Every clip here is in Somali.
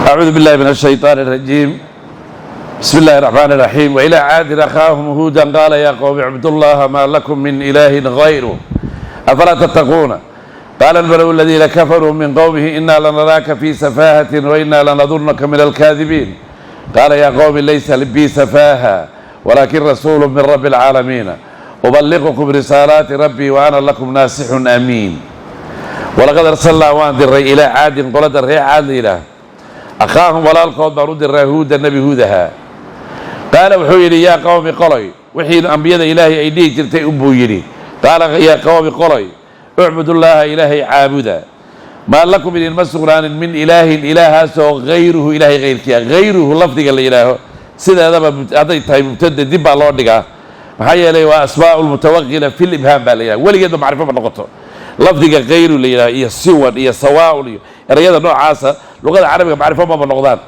أعوذ بالله من الشيطان الرجيم. بسم الله الرحمن الرحيم. وإلى عاد أخاهم هودا قال يا قوم اعبدوا الله ما لكم من إله غيره أفلا تتقون. قال الملأ الذين كفروا من قومه إنا لنراك في سفاهة وإنا لنظنك من الكاذبين. قال يا قوم ليس بي سفاهة ولكن رسول من رب العالمين أبلغكم رسالات ربي وأنا لكم ناصح أمين. ولقد أرسلنا وان دري إلى عاد قلت الريح عاد إله أخاهم walaalkood baan u diray huuda nebi huudaha qaala wuxuu yidhi yaa qowmi qoloy wixii ambiyada ilaahay ay dhihi jirtay unbuu yidhi qaala yaa qowmi qoloy ucbudullaaha ilaahay caabuda maa lakum idinma sugnaanin min ilaahin ilaahaasoo hayruhu ilaahay hayrkiia hayruhu lafdiga la yidhaaho sideedaba hadday tahay mubtada dib baa loo dhigaa maxaa yeelay waa asmaa'u lmutawaqila fil ibhaam baa la yidhaha weligeedba macrifo ma noqoto lafdiga hayru la yidhaho iyo siwan iyo sawaa'un iyo erayada noocaasa luqada carabiga macrifo maba noqdaan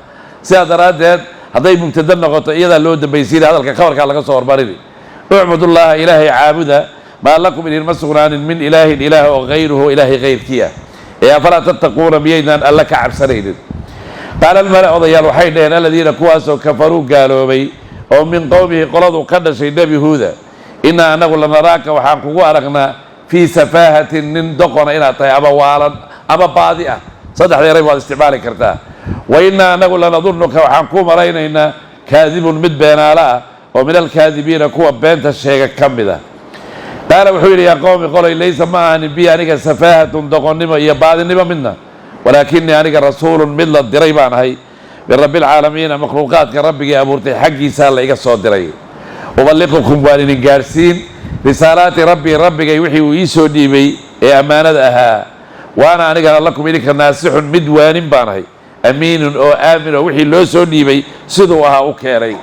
sidaa daraaddeed hadday mubtada noqoto iyadaa loo dambaysiina hadalka khabarkaa laga soo hormarini ucbudullaaha ilaahay caabuda maa lakum idinma sugnaanin min ilaahin ilaah oo hayruhu ilaahay hayrkiia ee afalaa tattaquuna miyaydaan alla ka cabsanaynin. qaala almala odayaal waxay dhaheen aladiina kuwaasoo kafaruu gaaloobay oo min qowmihi qoladu ka dhashay nebi huuda innaa anagu lanaraaka waxaan kugu aragnaa fii safaahatin nin doqona inaad tahay ama waalan ama baadi ah saddexda eray waad isticmaali kartaa. wa innaa anagu lanadunnuka waxaan kuu malaynaynaa kaadibun mid beenaalo ah oo min alkaadibiina kuwa beenta sheega ka mid ah. qaala wuxuu yidhi yaa qowmi qolay laysa ma ahanin bi aniga safaahatun doqonnimo iyo baadinimo midna walaakinii aniga rasuulun mid la diray baan ahay min rabbialcaalamiina makhluuqaadka rabbigii abuurtay xaggiisaa la iga soo diray. uballiqukum waan idin gaadhsiin risaalaati rabbii rabbigay wixii uu ii soo dhiibay ee ammaanada ahaa waana anigana lakum idinka naasixun mid waanin baan ahay amiinun oo aamin oo wixii loo soo dhiibay siduu ahaa u keenay.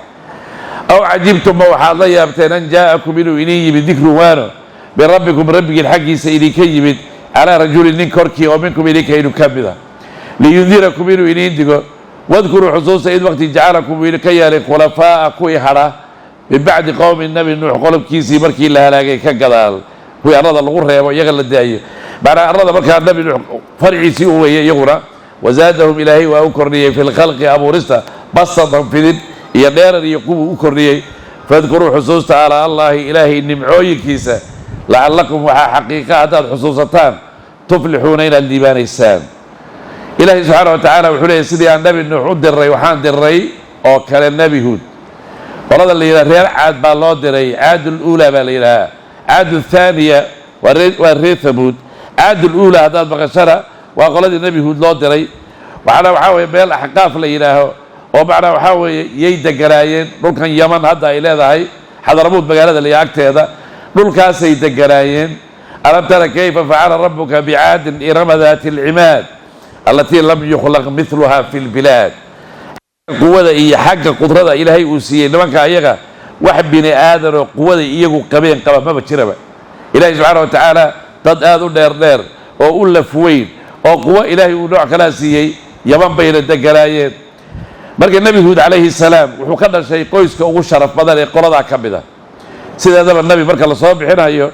aw cajibtum ma waxaad la yaabteen an jaa'akum inuu idin yimid dikrun waano min rabbikum rabbigiin xaggiisa idinka yimid calaa rajulin nin korkii oo minkum idinka inu ka mid ah liyundirakum inuu idiin digo wadkuruu xusuusta id waqti jacalakum uu idinka yeelay khulafaa'a kuwii hadha min bacdi qowmi nabi nuux qolobkiisii markii la halaagay ka gadaal kuwii arlada lagu reebo iyaga la daayo macnaa arlada markaa nabi nuux farciisii u weeyey iyaguna wazaadahum ilaahay waa u kordhiyey fi lkhalqi abuurista basatan fidin iyo dheerar iyo kuwuu u kordhiyey. fadkuruu xusuusta alaa allaahi ilaahay nimcooyinkiisa lacallakum waxaa xaqiiqa haddaad xusuusataan tuflixuuna inaad liibaanaysaan. ilaahay subxaana wa tacaala wuxuu leeyay sidii aan nabi nuux u diray waxaan diray oo kale nebi huud qolada la yidhaha reer caad baa loo diray caadul uulaa baa la yidhahaa caadu thaaniya waa reer hamuud caadul uulaa haddaad maqashana waa qoladii nebi huud loo diray macnaa waxaa weeye meel axqaaf la yidhaaho oo macnaa waxaa weeye yay deganaayeen dhulkan yaman hadda ay leedahay xadaramuud magaalada liya agteeda dhulkaasay deganaayeen. alam tara kayfa facala rabbuka bicaadin irama daati alcimaad allatii lam yukhlaq midluha fi lbilaad. quwada iyo xagga qudrada ilaahay uu siiyey nimanka ayaga wax bini aadanoo quwada iyagu qabeen qaba maba jiraba. ilaahay subxaana wa tacaala dad aad u dheerdheer oo u lafweyn oo quwo ilaahay uu nooc kalaa siiyey yaman bayna deganaayeen. marka nebi huud calayhi salaam wuxuu ka dhashay qoyska ugu sharaf badan ee qoladaa ka mid a sideedaba nebi marka lasoo bixinayo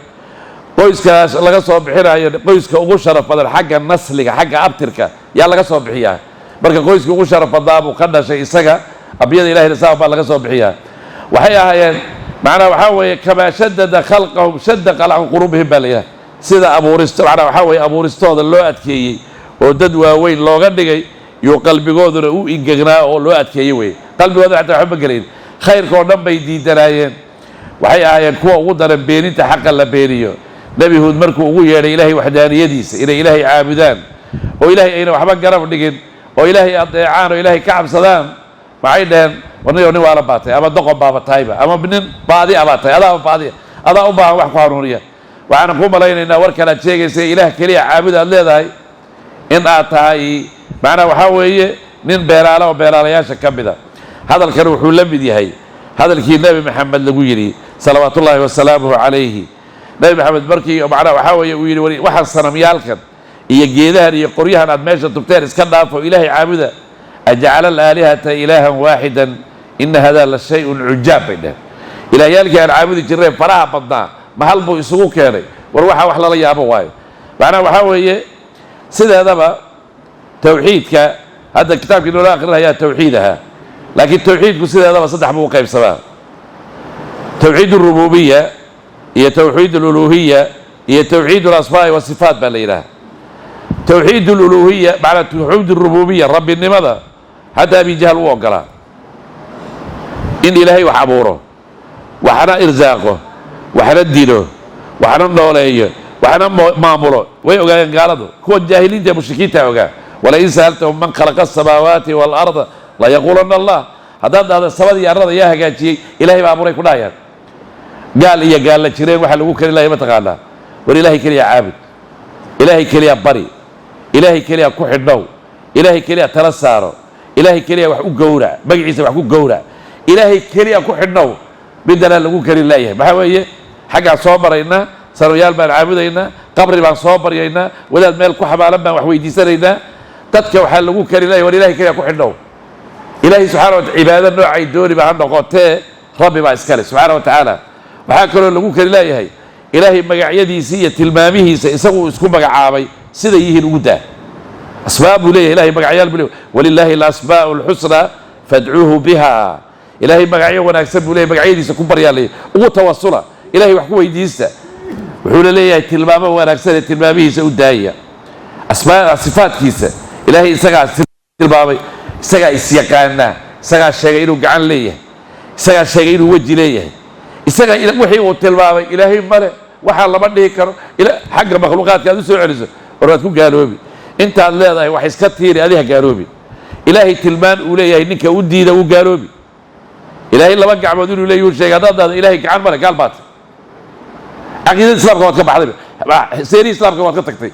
qoyskaas laga soo bixinayo qoyska ugu sharaf badan xagga nasliga xagga abtirka yaa laga soo bixiyaa marka qoyska ugu sharaf badnaa buu ka dhashay isaga ambiyada ilahayna saa baa laga soo bixiyaa. waxay ahaayeen macnaa waxaa weeye kamaa shadada khalqahum shadda qalcan qurubihim baa layihaha sida abuuristo macnaa waxaa weeye abuuristooda loo adkeeyey oo dad waaweyn looga dhigay iyo qalbigooduna u ingegnaa oo loo adkeeyey weye qalbigooda xataa waxba gelayn khayrkaoo dhan bay diidanaayeen. waxay ahaayeen kuwa ugu daran beeninta xaqa la beeniyo. nebi huud markuu ugu yeedhay ilaahay waxdaaniyadiisa inay ilaahay caabudaan oo ilaahay ayna waxba garab dhigin oo ilaahay adeecaan oo ilaahay ka cabsadaan maxay dhaheen warniyo nin waala baatay ama doqon baaba tahayba ama nin baadi abaa tahay adaaba baadiya adaa u baahan wax ku hanuuniya waxaanan ku malaynaynaa war kale aad sheegaysa ilaah keliya caabud aad leedahay in aad tahay macnaa waxaa weeye nin beeraala oo beeraalayaasha ka mid a. hadalkan wuxuu la mid yahay hadalkii nebi maxamed lagu yidhi salawaatullaahi wasalaamuhu calayhi. nebi maxamed markii macnaa waxaa weeye uu yidhi waxaan sanamyaalkan iyo geedahan iyo qoryahan aad meesha tubteen iska dhaafo ilaahay caabuda ajacala alaalihata ilaahan waaxidan ina hadaa la shay-un cujaab bay dheheen ilaahyaalkii aan caabudi jirnay faraha badnaa ma hal buu isugu keenay war waxaa wax lala yaabo waayo macnaa waxaa weeye sideedaba tawxiidka هذا الكتاب كله لا آخر هي توحيدها، لكن التوحيد كسيد هذا صدح مو قيب سبا. توحيد الربوبية هي توحيد الألوهية، هي توحيد الأسماء والصفات بالإله. توحيد الألوهية معنى توحيد الربوبية رب النمذا حتى أبي جهل وقرأ إن إلهي وحبوره وحنا إرزاقه وحنا دينه وحنا نوليه وحنا ماموره ويوغان قالوا كو الجاهلين دي مشركين تاوغا ولئن سألتهم من خلق السماوات والأرض لا يقولن الله هذا السماء يا الأرض يا هجاجي إلهي ماموره كلها قال إيه قال لك شيرين وحل وكل إلهي ما تقال والإلهي كليا عابد إلهي كليا بري إلهي كليا كوح النو إلهي كليا ترساره إلهي كليا وحو قورع بقعيسة وحو قورع إلهي كليا كوح النو بدنا لقو كلي الله ما هو إيه حاجة صابرينا سرويال بان عابدينا قبر بان صابرينا ولا المال كوحبا لما وحوي دي سرينا تتكا وحال لقو كلي الله والإلهي كليا كوح النو إلهي سبحانه وتعالى عبادة نوع يدوري بان نقوته ربي ما اسكاله سبحانه وتعالى وحاكروا لقو كلي الله هي إلهي مقعيديسي تلمامه سيسوي اسكو مقعابي سيدا يهي نودا أسباب ليه إلهي مقعيال بليه ولله الأسماء الحسنى فادعوه بها إلهي مقعيه ونكسب ليه مقعيديسي كبر يالي وتوصله إلهي وحكوه يديسته وحول ليه تلمامه ونكسب تلمامه سودايا أسماء صفات كيسة إلهي سقع تلمامه سقع السيقانا سقع الشيء قعان ليه سقع الشيء وجه ليه isaga wixii uu tilmaamay ilaahay male waxa lama dhigi karo ila xagga makhluuqaadka aad soo celiso oraad ku gaaloobi intaad leedahay wax iska tiiri adiga gaaloobi ilaahay tilmaan uu leeyahay ninka u diida uu gaaloobi ilaahay laba gacmood inuu leeyahay sheegay hadaad ilaahay gacan male gaal baad aqoonta islaamka waad ka baxday seeri islaamka waad ka tagtay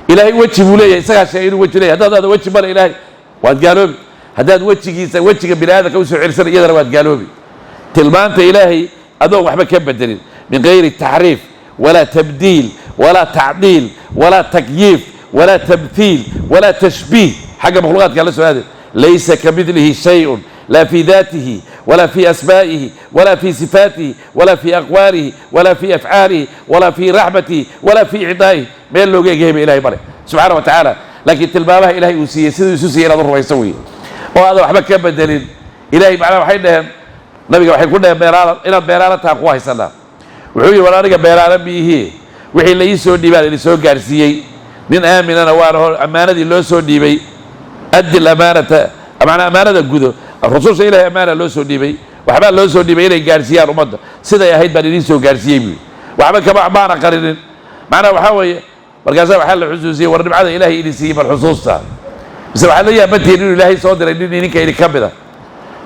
ilaahay waji uu leeyahay isaga sheegay inuu waji leeyahay hadaad waji male ilaahay waad gaaloobi hadaad wajigiisa wajiga binaadamka u soo celisan iyadana waad gaaloobi tilmaanta ilaahay أدو وحبا كبدلين من غير التحريف ولا تبديل ولا تعديل ولا تكييف ولا تمثيل ولا تشبيه حاجة مخلوقات قال هذا ليس كمثله شيء لا في ذاته ولا في أسمائه ولا في صفاته ولا في أقواله ولا في أفعاله ولا في رحمته ولا في عطائه ما اللي جايب إلهي بره سبحانه وتعالى لكن تلبابها إلهي يسوسي إلى ضر ويسوي وهذا وحبا كبدلين إلهي معنا وحيدهم nabiga waxay ku dhahay beeraala inaad beeraala taa ku haysanaa wuxuu yiri walaaliga beeraala biihi wixii la ii soo dhiibay la soo gaarsiiyay nin aaminana waan amaanadii loo soo dhiibay adil amaanata amaanada gudo rasuulka ilaahay amaana loo soo dhiibay waxba loo soo dhiibay inay gaarsiiyaan ummadda siday ahayd baan idin soo gaarsiiyay waxba kama amaana qarinin macna waxa weeye markaas waxa la xusuusiyay war nimcada ilaahay idin siiyay bal xusuusta bise waxa la yaabateen inuu ilaahay soo diray ninka idin ka mida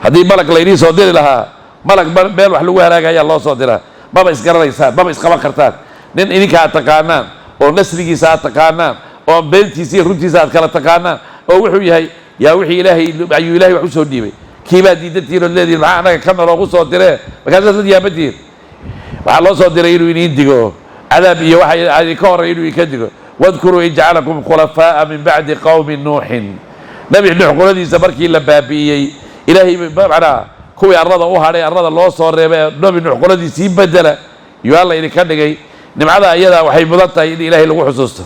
haddii malag laydin soo diri lahaa malag meel wax lagu halaagayaa loo soo diraa maba isgaranaysaan maba isqaban kartaan nin idinka aad taqaanaan oo nasligiisa aad taqaanaan oo beentiisa iyo runtiisa aad kala taqaanaan oo wuxuu yahay yaa wixii ilaahay ayuu ilaahay wax u soo dhiibay kiibaa diidantiin oo leediin maxaa annaga kana loogu soo diree markaasaad la yaabatiin waxaa loo soo diray inuu idiin digo cadaab iyo waxa idinka horreey inuu idinka digo wadkuruu in jacalakum khulafaa'a min bacdi qawmi nuuxin nabi nuux qoladiisa markii la baabi'iyey إلهي معنا كوي أرضا وهاري أرضا الله صار نبي نوح قلدي سين بدلا يالله إلي كان جاي نمعدا أيدا وحي مضطة إلهي لو حسوسته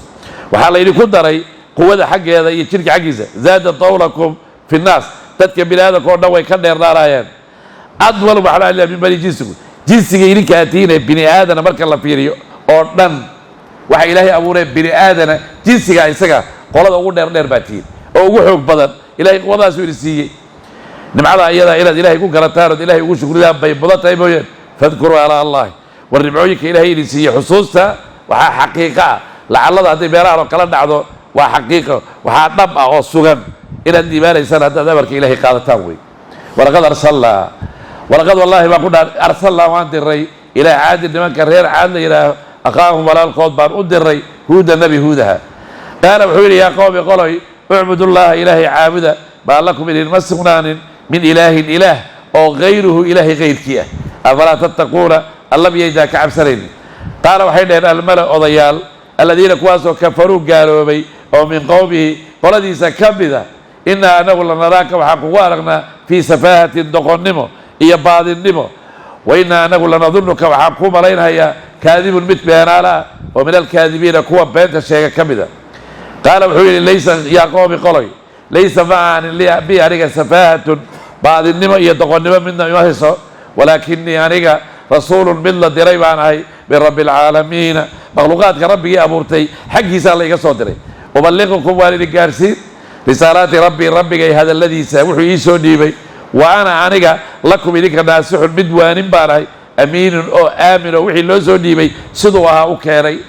وحالا إلي كون داري قوة حق هذا يشرك عجيزة زاد طولكم في الناس تذكر بلاد كون نوي كان يرضى رايان أدول وحلا إلا من بني جنسكم جنسك إلي كاتين بني آدم برك الله فيريو أردن وحي إلهي أبوري بني آدم جنسك عيسك قولد أقول نير باتين أو وحوك بدن إلهي قوضا سوري سيئي نمعدا أيضا إلى إلهي يقول قرطارد إلهي يقول شكر ذا بيبضت أي فاذكروا على الله والربعويك إلهي يسي حصوصها وحا حقيقة لعل الله هذه بيرار وكلا نعضو وحقيقة وحا نبع والسغن إلى الدبال يسان هذا ذبرك إلهي قال تاوي ولقد أرسلنا ولقد والله ما قلنا أرسلنا وانت الري إلى عاد لمن كرير عاد إلى أخاهم ولا القوض بان أد الري هود النبي هودها قال بحولي يا قوم قولي اعبدوا الله إلهي عابدا ما لكم من المسغنان من إله أو غيره إله غير كيه أفلا تتقون الله بيجا كعب سرين قال وحين الملأ أضيال الذين كواسوا كفروا قالوا بي أو من قومه ولدي سكبذا إنا نقول نراك وحقوارنا في سفاهة دقنمو هي بعض النمو وإنا نقول نظنك وحقوم علينا هي كاذب متبهنا لا ومن الكاذبين كوا بيت الشيء كبذا قال وحين ليس يا قوم قلي ليس معان لي بي أنيق سفاهة بعض النمو يدقون نمو منا يوهيسو ولكني أنيق رسول من الدريب عنه من رب العالمين مخلوقات ربي أبورتي حقي سالي صدري أبلغكم والدي قارسين رسالات ربي هذا الذي سأوحي يسو ديبي وأنا أنيق لكم إذيك ناسح المدوان باري أمين أو آمن وحي لو سو ديبي سدوها أكيري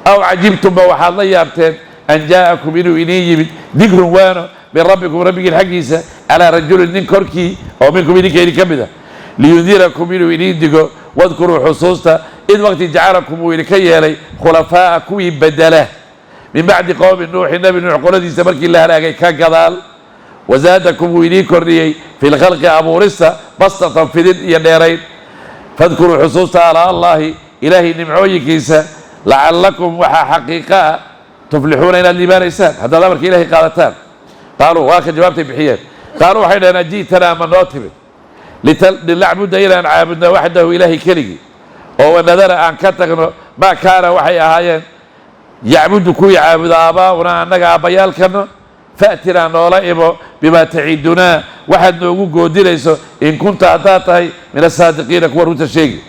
أو عجبتم وحال يابتين أن جاءكم إنه إني ذكر وانا من ربكم ربك الحقيسة على رجل ننكركي أو منكم إني كيري كبدا لينذركم إنه إني ديكو واذكروا حصوصتا إذ وقت جعلكم وإلكي لي خلفاء كوي بدله من بعد قوم نوح النبي نوح قولتي سبرك الله لأكي كقضال وزادكم وإني كرني في الخلق أبو رسا بسطة في ذن ينيرين فاذكروا حصوصتا على الله إلهي نمعوي كيسا لعلكم وحا حقيقة تفلحون إلى الإيمان إنسان هذا الأمر كإلهي قالتان قالوا واخر جوابتي بحيان قالوا حين أنا جيتنا من نوتب لنعبد إلى أن عابدنا وحده إلهي كلي وهو نذر أن كتغن ما كان وحي أهايان يعبد كوي عابد آباؤنا أنك آبايال كنا فأتنا نولئب بما تعيدنا واحد نوغو ديريسو إن كنت أتاتي من الصادقين كوروت الشيء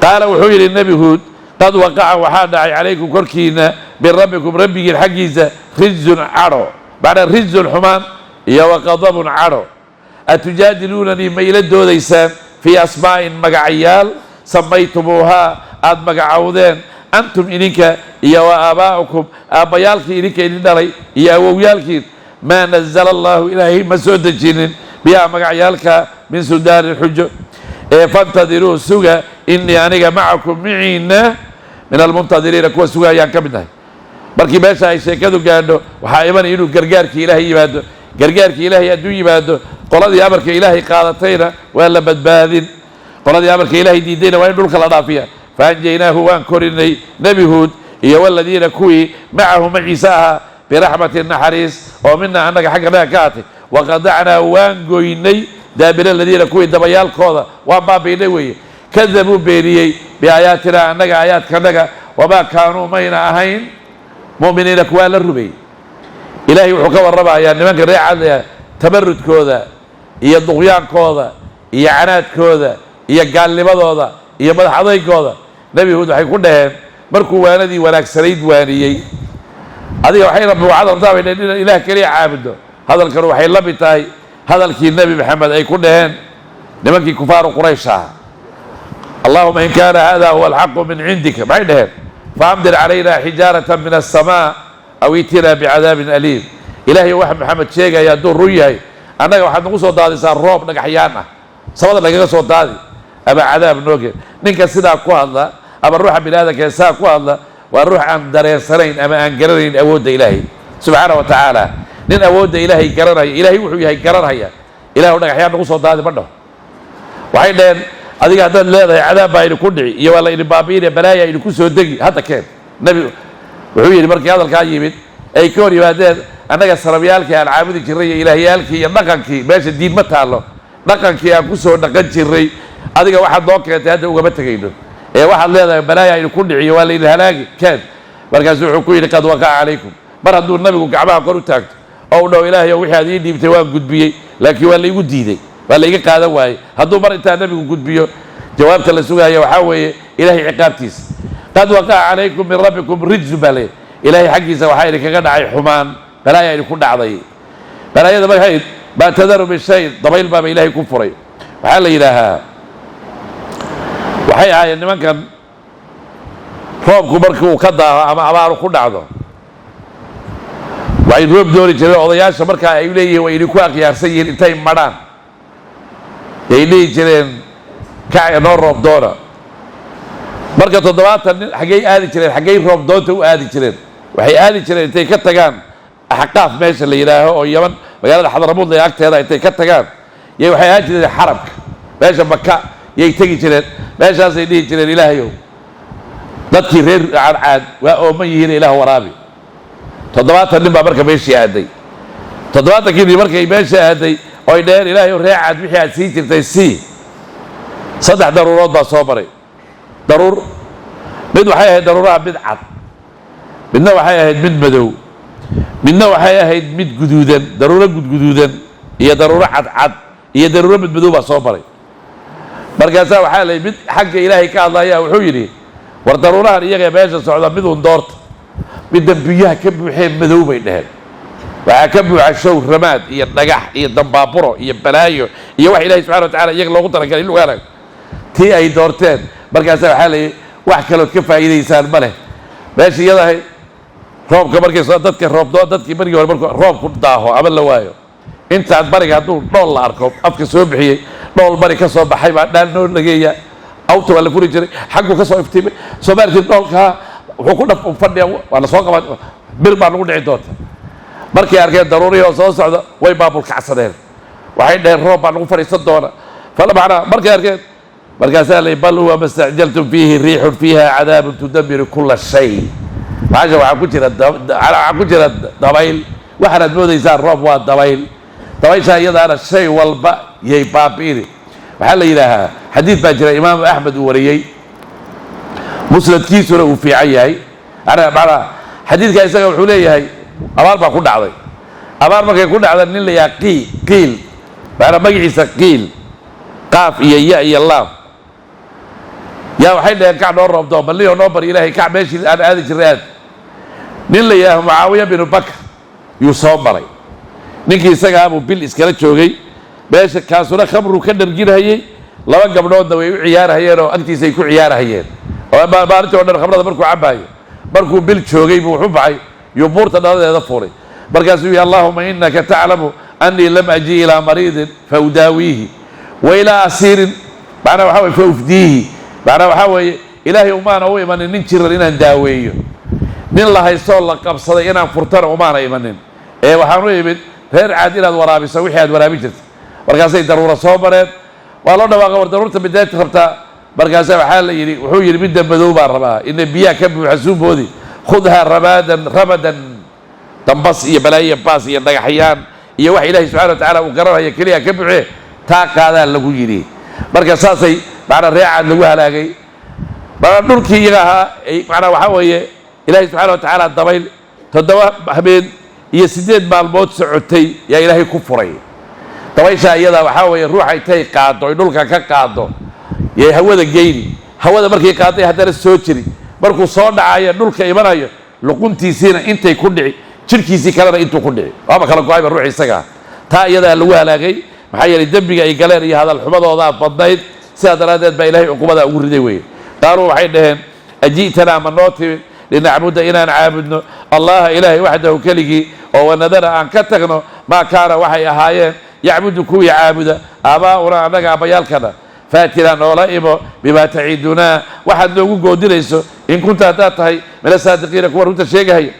قال وحوي للنبي هود قد وقع وحاد عليكم كركينا من ربكم ربك الحقيزة رجز عرو بعد رجز الحمان يا وغضب عرو أتجادلونني ميلد دوديسان في أسماء مقعيال سميتموها أد مقعودين أنتم إنك يا وآباؤكم آبيالك إنك إنك يا وويالك ما نزل الله إلهي مسود الجنين بها مقعيالك من سلطان الحجة فانتظروا سوغا إني أنيق معكم معينا من المنتظرين كوا سوغا ينكبنا بركي باشا أي شيكادو قادو وحايبان إنو قرقارك إلهي يبادو قرقارك إلهي أدو يبادو قولادي أمرك إلهي قادتين وإلا بدبادين قولادي أمرك إلهي ديدين وإن دولك الأضافية فأنجيناه وأنكرني نبي هود إيا والذين كوي معه معيساها برحمة النحريس ومنا أنك حقنا كاتي وقضعنا وانقويني دابر الذين كوي دبيال كوضا وما بينوي كذبوا بيني بآياتنا أنك آيات كنك وما كانوا مين أهين مؤمنين كوال الربي إلهي وحكا الربع يعني من الريعة تمرد كوذا إيا الضغيان كوذا إيا عناد كوذا إيا قالب كوذا إيا مدحضي كوذا نبي هود وحي كلهم مركو واندي ولك سريد وانيي هذه وحي ربي وعد رضاه إن الإله كريع عابده هذا الكرو وحي اللبي تاي هذا الكي النبي محمد أي كلهم نمكي كفار قريش اللهم إن كان هذا هو الحق من عندك بعدهم فأمدر علينا حجارة من السماء أو ائتنا بعذاب أليم إلهي واحد محمد شيقا يا دور رؤياي أنا واحد نقول صوت هذا صار روب نجحيانا صوت لقى صوت هذا أبا عذاب نوكي نينك سيدا كو الله أبا الروح بلادك يسا كو الله والروح عن دري سرين أما أن قررين أود إلهي سبحانه وتعالى نين أود إلهي قررها إلهي وحي قررها إلهي نجحيانا نقول صوت هذا منه وحيدين أديك هذا لا عذاب باين كودعي يا والله إن بابين بلايا إن كوسو دقي هذا كان نبي وحوي مركي هذا الكايمين أي كوري بعدين أنا كسربيالك يا العابد كريه إلهيالك يا نقنك باش الدين ما تعلو نقنك يا كوسو نقن كريه أديك واحد ضوك هذا وقبته كيدو إيه واحد لا بلايا إن كودعي ولا إن هلاقي كان مركز حكومي قد وقع عليكم مرة دون النبي وكعبها قروا تاكت أو لو إلهي وحي هذه دي بتواب قد بيه لكن ولا يقول ديدي ولا يجي قاعد واي هذو مرة أنت النبي قد بيه جوابت لسوقها يا وحاوي إلهي عقابتيس قد وقع عليكم من ربكم رجز بالي إلهي حقي سوحايلك كان عي حمان فلا يعني يكون عضي فلا يدبر هيد ما تذر بالشيء ضبيل باب إلهي كفري وحال إلها وحي عاي إن من كان روبكم بركوا كذا أما عبارة كل عضو وعين روب دوري جري عضياش بركة إليه وإليكوا أخيار سيئ انتهي مران إليه جرين كاي نور روب دورة مركة تضباط حقي آدي جرين حقي روب دورته وآدي جرين وحي آدي جرين انتهي كتغان أحقاف ماشي اللي يلاهو أو يمن وقال حضرموت لي أكت هذا انتهي كتغان يا وحي آدي جرين حربك ماشي مكة يتجي جرين ماشي سيدي جرين إلهيو dadkii reer caad waa ooma yihiin ilaah waraabi toddobaatan nin baa marka meeshii aaday toddobaatankii markay meeshii aaday oo ay dhaheen ilaahay reer caad wixii aad sii jirtay sii saddex daruurood baa soo maray daruur mid waxay ahayd daruuraha mid cad midna waxay ahayd mid madow midna waxay ahayd mid guduudan daruuro gudguduudan iyo daruuro cadcad iyo daruuro madmadow baa soo maray markaasaa waxaa lay mid xagga ilaahay ka hadlaya wuxuu yidhi war daruurahan iyaga meesha socda miduun doorta middan biyaha ka buuxeen madow bay dheheen waxaa ka buuxa show ramaad iyo dhagax iyo dambaaburo iyo balaayo iyo wax ilaahay subxana wa tacala iyaga loogu talagalay in lagu halaag tii ay doorteen markaasaa waxaa layidhi wax kalood ka faa'iidaysaan ma leh meesha iyadahay roobka markay soo dadka roobdoo dadkii markii hore markuu roobku daaho ama la waayo intaad bariga hadduu dhool la arko afka soo bixiyey dhool bari ka soo baxay baa dhaal noo nageeya awta waa la furi jiray xaggu ka soo iftiimay soo maartid dhoolkaa wuxuu ku dhaf fadhiya waa la soo qaban bir baa nagu dhici doonta markay arkeen daruurihii oo soo socda way baabulkacsadeen waxay dhaheen roob baa nagu fadhiisan doona fala macnaa markay arkeen markaasaa lay bal huwa ma stacjaltum fiihi riixun fiiha cadaabun tudamiru kula shay maasha waxaa ku jira dabayl waxaanaad moodaysaan roob waa dabayl dabayshaa iyadaana shay walba yay baabi'ini waxaa la yidhaahaa xadiid baa jira imaamu axmed uu wariyey musnadkiisuna uu fiican yahay manaa xadiidka isaga wuxuu leeyahay abaar baa ku dhacday abaar markay ku dhacda nin la yahaa qiil maanaa magaciisa qiil qaaf iyo ya iyo laam yaa waxay dhaheen kac noo roobdoo balliyo noo bari ilaahay kac meeshii aan aadi jirray aad nin la yidhaaho mucaawiya binu bakr yuu soo maray ninkii isagaabuu bil iskala joogay meesha kaasuna khamruu ka dharginhayey laba gabdhoodna way u ciyaarahayeen oo agtiisay ku ciyaarahayeen oo maalintii o dhan khamrada markuu cabaayo markuu bil joogay buu wuxuu baxay yuu buurta dhaladeeda furay markaasuu yihi allahuma inaka taclamu annii lam aji ilaa mariidin fa udaawiihi wa ilaa asiirin macnaa waxaa weye fa ufdiihi macnaa waxaa weeye ilaahay umaana u imanin nin jiran inaan daaweeyo nin la haystoo la qabsaday inaan furtana umaana imanin ee waxaan u imid reer caad inaad waraabiso wixii aad waraabin jirta markaasay daruura soo mareen waa loo dhawaaqa war daruurta midaad rabtaa markaasaa waxaa la yidhi wuxuu yidhi midda madow baan rabaa ina biyaha ka buuxa suuboodi khudhaa ramadan dambas iyo balaayiya baas iyo dhagaxyaan iyo wax ilaahay subxana wa tacala uu garanaya keliya ka buuxee taa qaadaa lagu yidhi marka saasay macnaa reer caad lagu halaagay marka dhulkii iyaga ahaa macnaa waxaa weeye ilaahay subxana wa tacaala dabayl 7 habeen iyo 8 maalmood socotay yaa ilaahay ku furay dabaysha iyada waxaa weeye ruuxa intay qaado ay dhulka ka qaado yay hawada geyni hawada markay qaaday haddana soo jiri markuu soo dhacayo dhulka imanayo luquntiisiina intay ku dhici jirkiisii kalena intuu ku dhici waaba kala go-ayba ruux isagaa taa iyadaa lagu halaagay maxaa yeelay dembiga ay galeen iyo hadal xumadoodaa badnayd sidaa daraaddeed baa ilaahay cuqubadaa ugu riday weye qaaluu waxay dhaheen aji'tanaa ma noo timid linacbuda inaan caabudno allaha ilaahay waxdahu keligii oo wanadara aan ka tagno maa kaana waxay ahaayeen yacbudu kuwii caabuda aabaa'una annaga aabbayaalkana faatinaa noola imo bimaa taciidunaa waxaad noogu goodinayso in kunta haddaad tahay mina saadiqiina kuwa runta sheegahaya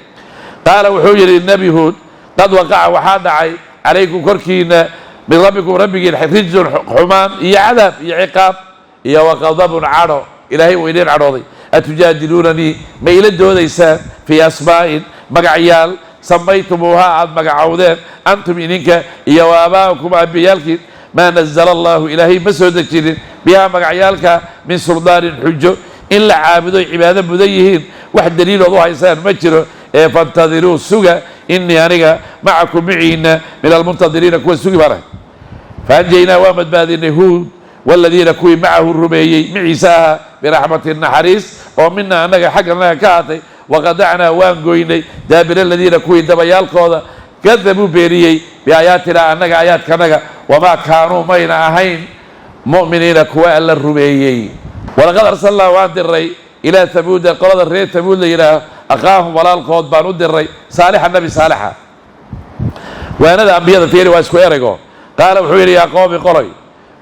qaala wuxuu yidhi nebi huud qad waqaca waxaa dhacay calaykum korkiina min rabbikum rabbigiin rijsun xumaan iyo cadaab iyo ciqaab iyo waqadabun cadho ilaahay uu idin cadhooday atujaadiluunanii ma ila doodaysaan fii asmaa'in magacyaal samaytumuuhaa aad magacowdeen antum idinka iyo wa aabaa'ukum ambiyaalkiin maa nazala allahu ilaahay ma soo dejinin bihaa magacyaalka min suldaanin xujo in la caabudoy cibaado mudan yihiin wax daliilood u haysaan ma jiro ee faintadiruu suga inii aniga macakum miciina min almuntadiriina kuwa sugi baan ahay faanjaynaa waa badbaadinay huud waladiina kuwii macahu rumeeyey miciisa ahaa biraxmatin naxariis oo mina annaga xagga annaga ka haatay waqadacnaa waan goynay daabira aladiina kuwii dabayaalkooda kadabuu beeniyey biaayaatinaa annaga aayaadkanaga wamaa kaanuu mayna ahayn mu'miniina kuwa alla rumeeyey walaqad arsalnaa waan diray ilaa tamuuda qolada reer tamuud la yidhaaho aqaahum walaalkood baan u diray saalixa nabi saalixa waanada ambiyada fiiri waa isku eraygo qaala wuxuu yidhi yaa qoomi qoloy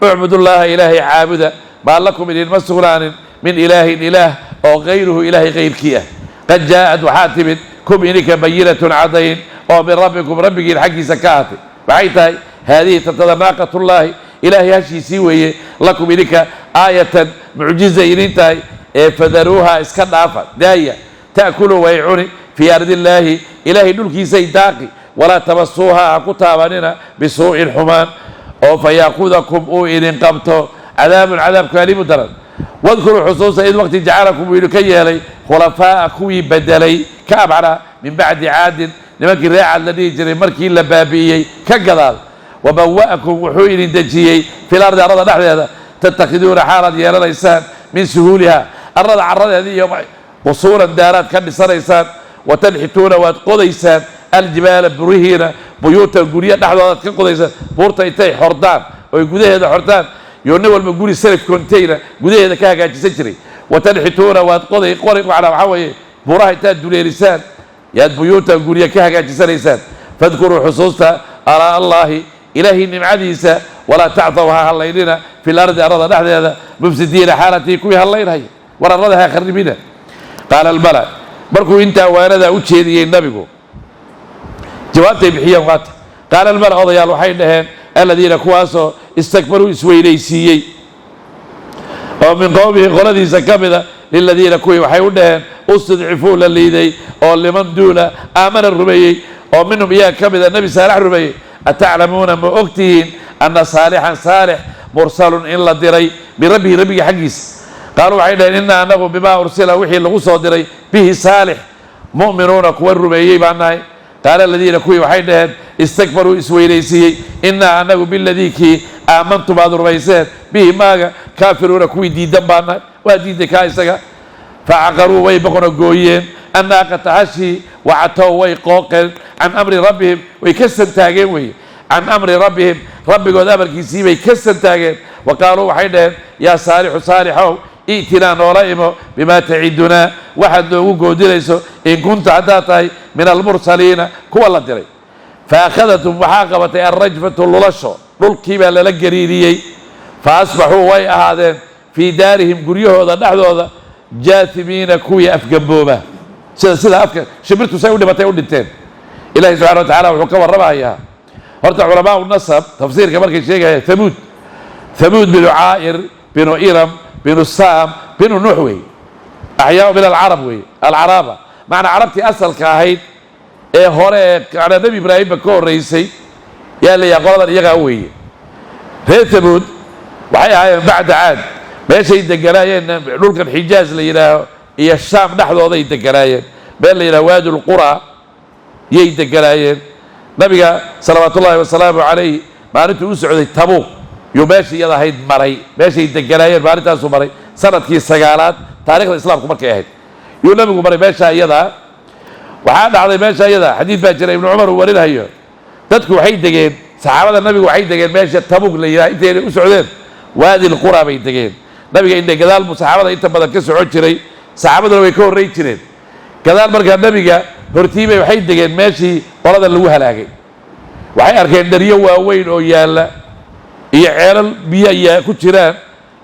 ucbudullaaha ilaahay caabuda maa lakum idinma sugnaanin min ilaahin ilaah oo kayruhu ilaahay kayrkii ah qad jaa'ad waxaa timid kum idinka bayinatun cadayn oo min rabbikum rabbigiin xaggiisa ka ahatay maxay tahay haadihi tantada naaqatullaahi ilaahay hashiisii weeye lakum idinka aayatan mucjiza idin tahay ee fadaruuha iska dhaafa daaya ta'kulu way cuni fii ardillaahi ilaahay dhulkiisay daaqi walaa tamasuuha ha ku taabanina bisuu'in xumaan oo fayaakudakum uu idin qabto cadaabun cadaabku aliimu daran wadkuruu xusuusa id waqti jacalakum uu idinka yeelay khulafaa'a kuwii bedelay ka abcana min bacdi caadin nimankii reecaad la dhihi jiray markii la baabi'iyey ka gadaal wabawa'akum wuxuu idin dejiyey fil ardi arrada dhexdeeda tattakhiduuna xaalaad yeelanaysaan min suhuuliha arrada carradeeda iyo qusuuran daaraad ka dhisanaysaan watanxituuna waad qodaysaan aljibaala burihiina buyuutan guryo dhexdoodaad ka qodaysaan buurta intay xordaan oy gudaheeda xortaan iyo nin walba guri salif kontayna gudaheeda ka hagaajisan jiray watanxituuna waad waxaa weeye buuraha intaad duleerisaan yaad buyuutan guryo ka hagaajisanaysaan fadkuruu xusuusta alaa allaahi ilaahay nimcadiisa walaa tactaw ha hallaynina fil ardi arrada dhexdeeda mufsidiina xaalatii kuwii hallaynhaya war arrada ha kharibina qaala almala markuu intaa waanadaa u jeediyey nabigu jawaabtay bixiyeen waata qaala almala odayaal waxay dhaheen aladiina kuwaasoo istakbaruu isweynaysiiyey oo min qowmihi qoladiisa ka mida liladiina kuwii waxay u dhaheen istudcifuu la liiday oo liman duuna aamana rumeeyey oo minhum iyaga ka mida nebi saalex rumeeyey ataclamuuna ma ogtihiin anna saalixan saalix mursalun in la diray birabbihi rabbiga xaggiisa qaaluu waxay dhaheen innaa anagu bimaa ursila wixii lagu soo diray bihi saalix mu'minuuna kuwa rumeeyey baan nahay qaala aladiina kuwii waxay dhaheen istakbaruu isweynaysiiyey innaa anagu biladii kii aamantum aad rumayseen bihi maaga kaafiruuna kuwii diidan baan nahay waa diiday kaa isaga facaqaruu way boqona gooyeen annaaqata hashii wacatow way qooqeen can amri rabbihim way ka santaageen weye can amri rabbihim rabbigood amarkiisii bay ka santaageen wa qaaluu waxay dhaheen yaa saalixu saalixow i'tinaa noola imo bimaa tacidunaa waxaad noogu goodinayso in kunta haddaad tahay min almursaliina kuwa la diray fa akhadatum waxaa qabatay alrajfatu lulasho dhulkii baa lala gariiriyey fa asbaxuu way ahaadeen fii daarihim guryahooda dhexdooda jaatimiina kuwii afgambooba sida afka shimbirtu say u dhibatay u dhinteen ilahi subxana wa tacala wuxuu ka warramayaa horta culamaau nasab tafsiirka markay sheegayaan hamuud binu caa'ir binu iram binu saam binu nuux wey axyaau min alcarab wey alcaraaba macnaa carabtii asalka ahayd ee hore ee nebi ibraahimba ka horraysay yaa la yaha qoladan iyagaa weeye reer hamuud waxay ahaayeen bacda caad meeshay deganaayeen dhulkan xijaaz la yidhaaho iyo shaam dhexdooday deganaayeen meel la yidhaho waadi lquraa yay deganaayeen nabiga salawaatu ullaahi wasalaamu calayh maalintuu u socday tabuuq yuu meesha iyada ahayd maray meeshay deganaayeen maalintaasuu maray sanadkii 9aad taarikhda islaamku markay ahayd yuu nabigu maray meeshaa iyadaa waxaa dhacday meesha iyadaa xadiid baa jira ibnu cumar uu warinayo dadku waxay degeen saxaabada nabigu waxay degeen meesha tabuuq la yidhaha intayna u socdeen waadi lquraa bay degeen nabiga indhe gadaal buu saxaabada inta badan ka socon jiray saxaabaduna way ka horrayn jireen gadaal markaa nabiga hortiibay waxay degeen meeshii qolada lagu halaagay waxay arkeen dharyo waaweyn oo yaalla iyo ceelal biyo ku jiraan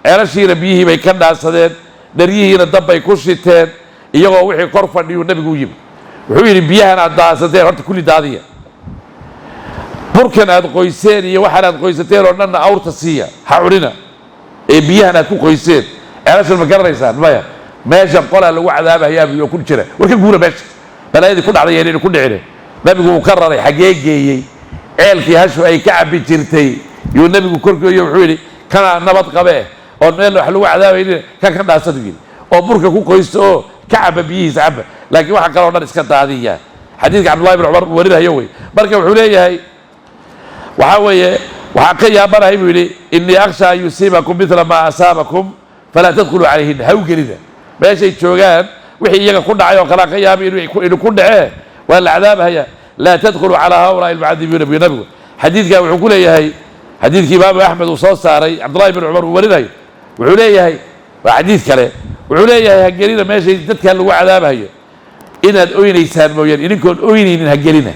ceelashiina biyihii bay ka dhaansadeen dharyihiina dabbay ku shiteen iyagoo wixii kor fadhiyuu nabigu u yimi wuxuu yidhi biyahan aad daansateen horta kulli daadiya burkan aad qoyseen iyo waxaan aad qoysateen oo dhanna awrta siiya ha cunina ee biyahan aad ku qoyseen ceelashan ma garanaysaan maya meesha qolaa lagu cadaabayaa biyo ku jira war ka guura meesha balaayadii ku dhacday inaynu ku dhicine nabigu uu ka raray xaggee geeyey ceelkii hashu ay ka cabbi jirtay yuu nabigu korgeeyo wuxuu yidhi kanaa nabad qabee oo meel wax lagu cadaabaynin kan ka dhaasadu yidhi oo burka ku qoysto oo ka cabba biyihiisa cabba laakiin waxa kaloo dhan iska daadiya xadiidka cabdullahi bin cumar warinayo wey marka wuxuu leeyahay waxaa weeye waxaa ka yaabanahay buu yidhi innii akhsha an yusiibakum midla maa asaabakum falaa tadkhuluu calayhinna ha u gelina meeshay joogaan wixii iyaga ku dhacay oo kalaa ka yaaba inuu ku dhacee waa la cadaabahaya laa tadkhuluu calaa haulaai almucadibiina buy nabigu xadiidkaa wuxuu ku leeyahay xadiidkii imaamu axmed uu soo saaray cabdullahi bin cumar uu warinayo wuxuu leeyahay waa xadiid kale wuxuu leeyahay ha gelina meeshay dadkaa lagu cadaabahayo inaad oynaysaan mooyaan idinkoon oynaynin ha gelina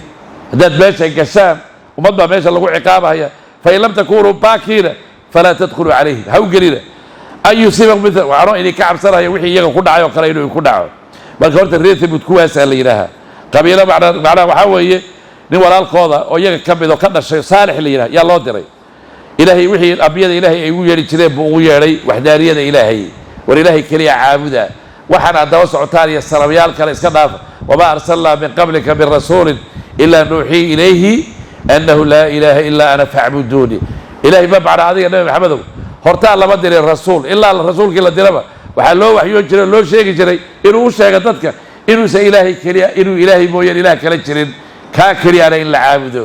haddaad meesha gashaan ummad baa meesha lagu ciqaabahaya fain lam takunuu baakiina falaa tadkhuluu calayhim ha u gelina an yusiibakum mil waxaanoo idinka cabsanaya wixii iyaga ku dhacay oo kale inuu ku dhaco marka horta reer hamuud kuwaasaa la yidhaahaa qabiilo macnaa waxaa weeye nin walaalkooda oo iyaga ka mid oo ka dhashay saalix la yidhaha yaa loo diray ilaahay wixii ambiyada ilaahay ay ugu yeedhi jireen buu ugu yeedhay waxdaaniyada ilaahay war ilaahay keliya caabuda waxaan aad daba socotaan iyo salabayaal kale iska dhaafa wamaa arsalnaa min qablika min rasuulin ilaa nuuxii ilayhi annahu laa ilaaha ilaa ana facbuduuni ilahay ma macnaa adiga nabi maxamedow hortaa lama dirin rasuul ilaa rasuulkii la diraba waxaa loo waxyoon jiray oo loo sheegi jiray inuu u sheega dadka inuusan ilaahay keliya inuu ilaahay mooyaan ilaah kala jirin كاكري أنا إلا عابده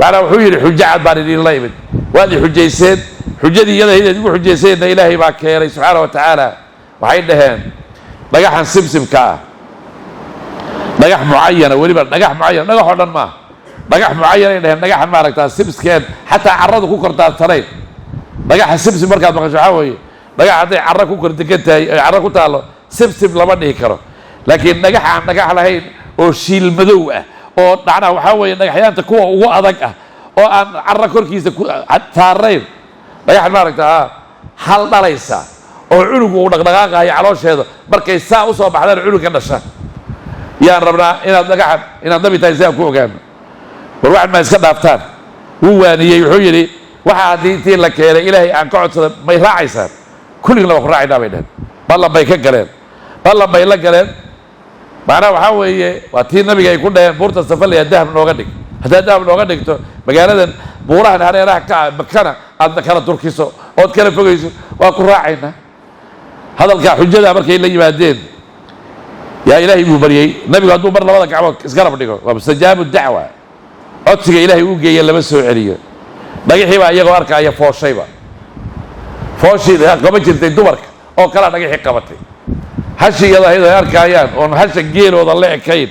معنا وحير حجة عبارة الله يبد وهذه حجة سيد حجة دي يدا هي تقول حجة سيد إلهي ما كيري سبحانه وتعالى وحين دهان نجاح سبسب كا نجاح معين ولي نجاح معين نجاح ولا ما نجاح معين إنه نجاح ما ركتها سبس كان حتى عرضوا كوكر ترين نجاح سبسب مركز مخشعوي نجاح هذي عرض كوكر تكتة عرض كتاله سبسب لما نيكره لكن نجاح لهين وشيل مذوقه oo dhacna waxa weeye dhagaxyaanta kuwa ugu adag ah oo aan carra korkiisa ku taareen dhagax maaragta hal dhalaysa oo cunugu uu dhaqdhaqaaqayo caloosheeda markay saa u soo baxdaan cunuga dhasha yaan rabnaa inaad nabi tahay saa ku ogaano war waxaan ma iska dhaaftaan wuu waaniyey wuxuu yidhi waxa haddii intii la keenay ilaahay aan ka codsada may raacaysaan kulligna waa ku raacaynaa bay dhaheen ballan bay ka galeen ballan bay la galeen macnaha waxaa weeye waa tii nabiga ay ku dhaheen buurta safalaya dahab nooga dhig haddaad dahab nooga dhigto magaaladan buurahan hareeraha ka makana aadna kala turkiso ood kala fogayso waa ku raacaynaa hadalkaa xujada markay la yimaadeen yaa ilaahay buu baryey nabigu hadduu mar labada gacmood isgarab dhigo waa mustajaabu dacwa codsiga ilaahay uu geeya lama soo celiyo dhagaxii baa iyagoo arkaya fooshayba fooshii qaba jirtay dumarka oo kalaa dhagaxii qabatay hashi iyada ay arkayaan oo hasha geelooda la ekayn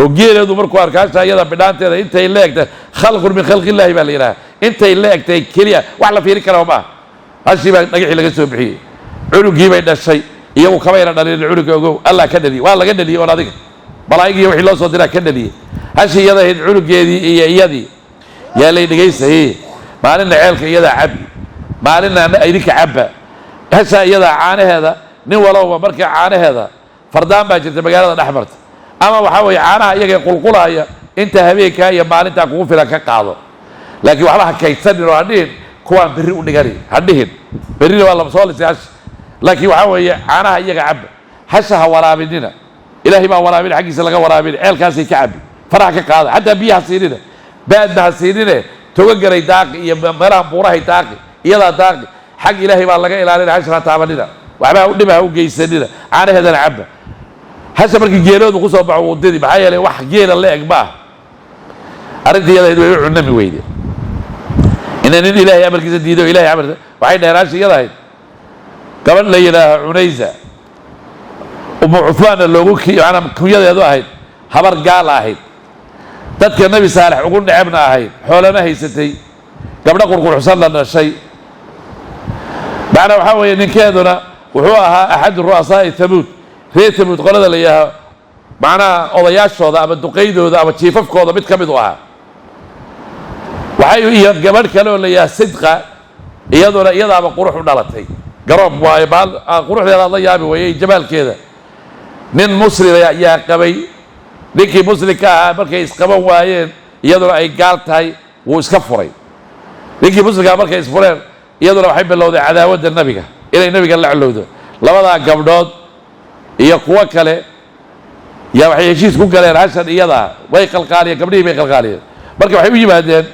oo geeleedu markuu arko hasha iyada bidhaanteeda intay leegtay khalqun min khalqi illaahi baa la yidhaha intay leegtay keliya wax la fiiri kara ma hashi baa dhagaxii laga soo bixiyey cunugii bay dhashay iyagu kabayna dhalin cunuga ogow allah ka dhaliyey waa laga dhaliyey oo adiga malaa'igii wixii loo soo diraa ka dhaliyey hashi iyada ahayd cunugeedii iyo iyadii yaa lay dhegaysayey maalinna ceelka iyadaa cabbi maalinna idinka cabba hasha iyadaa caanaheeda nin walowba markii caanaheeda fardaan baa jirta magaalada dhex marta ama waxaa weeye caanaha iyagay qulqulaya inta habeenkaa iyo maalintaa kugu filan ka qaado laakiin waxba ha kaydsanin oo hadhihin kuwaan berri u dhigani hadhihin berrina waa lama soo lisay hasha laakiin waxaa weeye caanaha iyaga cabba hasha ha waraabinina ilaahay baa waraabina xaggiisa laga waraabina ceelkaasay ka cabbi faraha ka qaada xataa biyaha siinina baadna ha siinine toga garay daaqi iyo meelaha buurahay daaqi iyadaa daaqi xag ilaahay baa laga ilaalina hasha ha taabanina waxba dhiba u geysanina caanaheedana cabba hasha markii geeloodu ku soo baxo wadadii maxaa yeelay wax geela la eg ma arrintii iyadahayd way u cunami weyde ina nin ilaahay amarkiisa diido ilahay amarkiisa waxay dhaheen hasha iyadahayd gabadh la yidhaaho cunaysa umu cufaanna loogu kunyadeedu ahayd habar gaal ahayd dadka nebi saalex ugu necebna ahayd xoolana haysatay gabdho qurqurxsan la dhashay macnaa waxaa weeye ninkeeduna wuxuu ahaa axadu ru'asaa'i tamuud reer tamuud qolada la yidhaaho macnaha odayaashooda ama duqaydooda ama jiifafkooda mid ka mid u ahaa waxay iyo gabadh kale oo la yidhaha sidqa iyaduna iyadaaba qurux u dhalatay garoob waayo quruxdeedaad la yaabi weeyey jamaalkeeda nin muslima yaa qabay ninkii muslimka ahaa markay isqaban waayeen iyaduna ay gaal tahay wuu iska furay ninkii muslimkaa markay isfureen iyaduna waxay bilowday cadaawadda nabiga inay nabiga la colowdo labadaa gabdhood iyo kuwo kale yaa waxay heshiis ku galeen hashan iyadaa way qalqaaliyeen gabdhihii bay qalqaaliyeen marka waxay u yimaadeen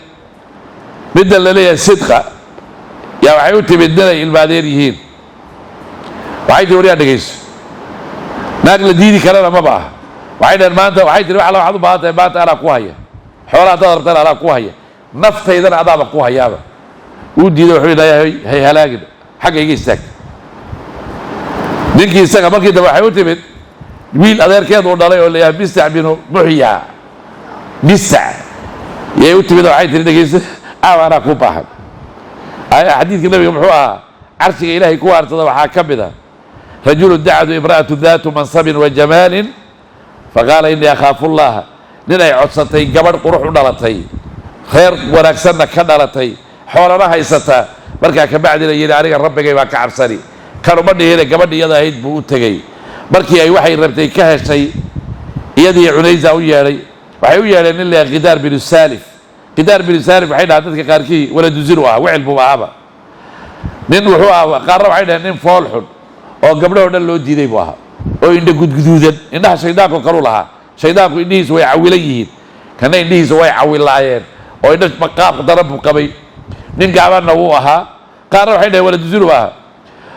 midda la leeyahay sidqa yaa waxay u timid ninay ilmaadeen yihiin waxay tii waryaa dhegayso naag la diidi karana maba ah waxay dhaheen maanta waxay tihi wax waxaad u baahan tahay maanta anaa ku haya xoolaha haddaad rabtaan anaa ku haya naftaydana adaaba ku hayaaba wuu diiday wuxuu leeyahay hay halaagin xagga iga istaagta ninkii isaga markii dambe waxay u timid wiil adeerkeed uu dhalay oo leeyahay bisac binu muxya bisac yay u timid waxay tihi dhegeysa aawa anaa ku baahan xadiidka nabiga muxuu ahaa carshiga ilaahay ku waarsada waxaa ka mid ah rajulu dacadu imra'atu daatu mansabin wa jamaalin faqaala innii akhaafu llaha nin ay codsatay gabadh qurux u dhalatay reer wanaagsanna ka dhalatay xoolana haysataa markaa kabacdina yidhi aniga rabbigay baa ka cabsani kanuma dhihine gabadhi iyada ahayd buu u tegey markii ay waxay rabtay ka heshay iyadii cunaysa u yeedhay waxay u yeedheen nin leeyahay khidaar binu saalif khidaar binu saalif waxay dhahaan dadka qaarkii waladuzinu ah wecel buu ahaba nin wuxuu ah qaarna waxay dhaheen nin fool xun oo gabdhahoo dhan loo diiday buu ahaa oo indha gudguduudan indhaha shaydaanko kalu lahaa shaydaanku indhihiisu way cawilan yihiin kana indhihiisu way cawilaayeen oo indha qaab daran buu qabay nin gaabanna wuu ahaa qaarna waxay dhaheen waladuzinu ahaa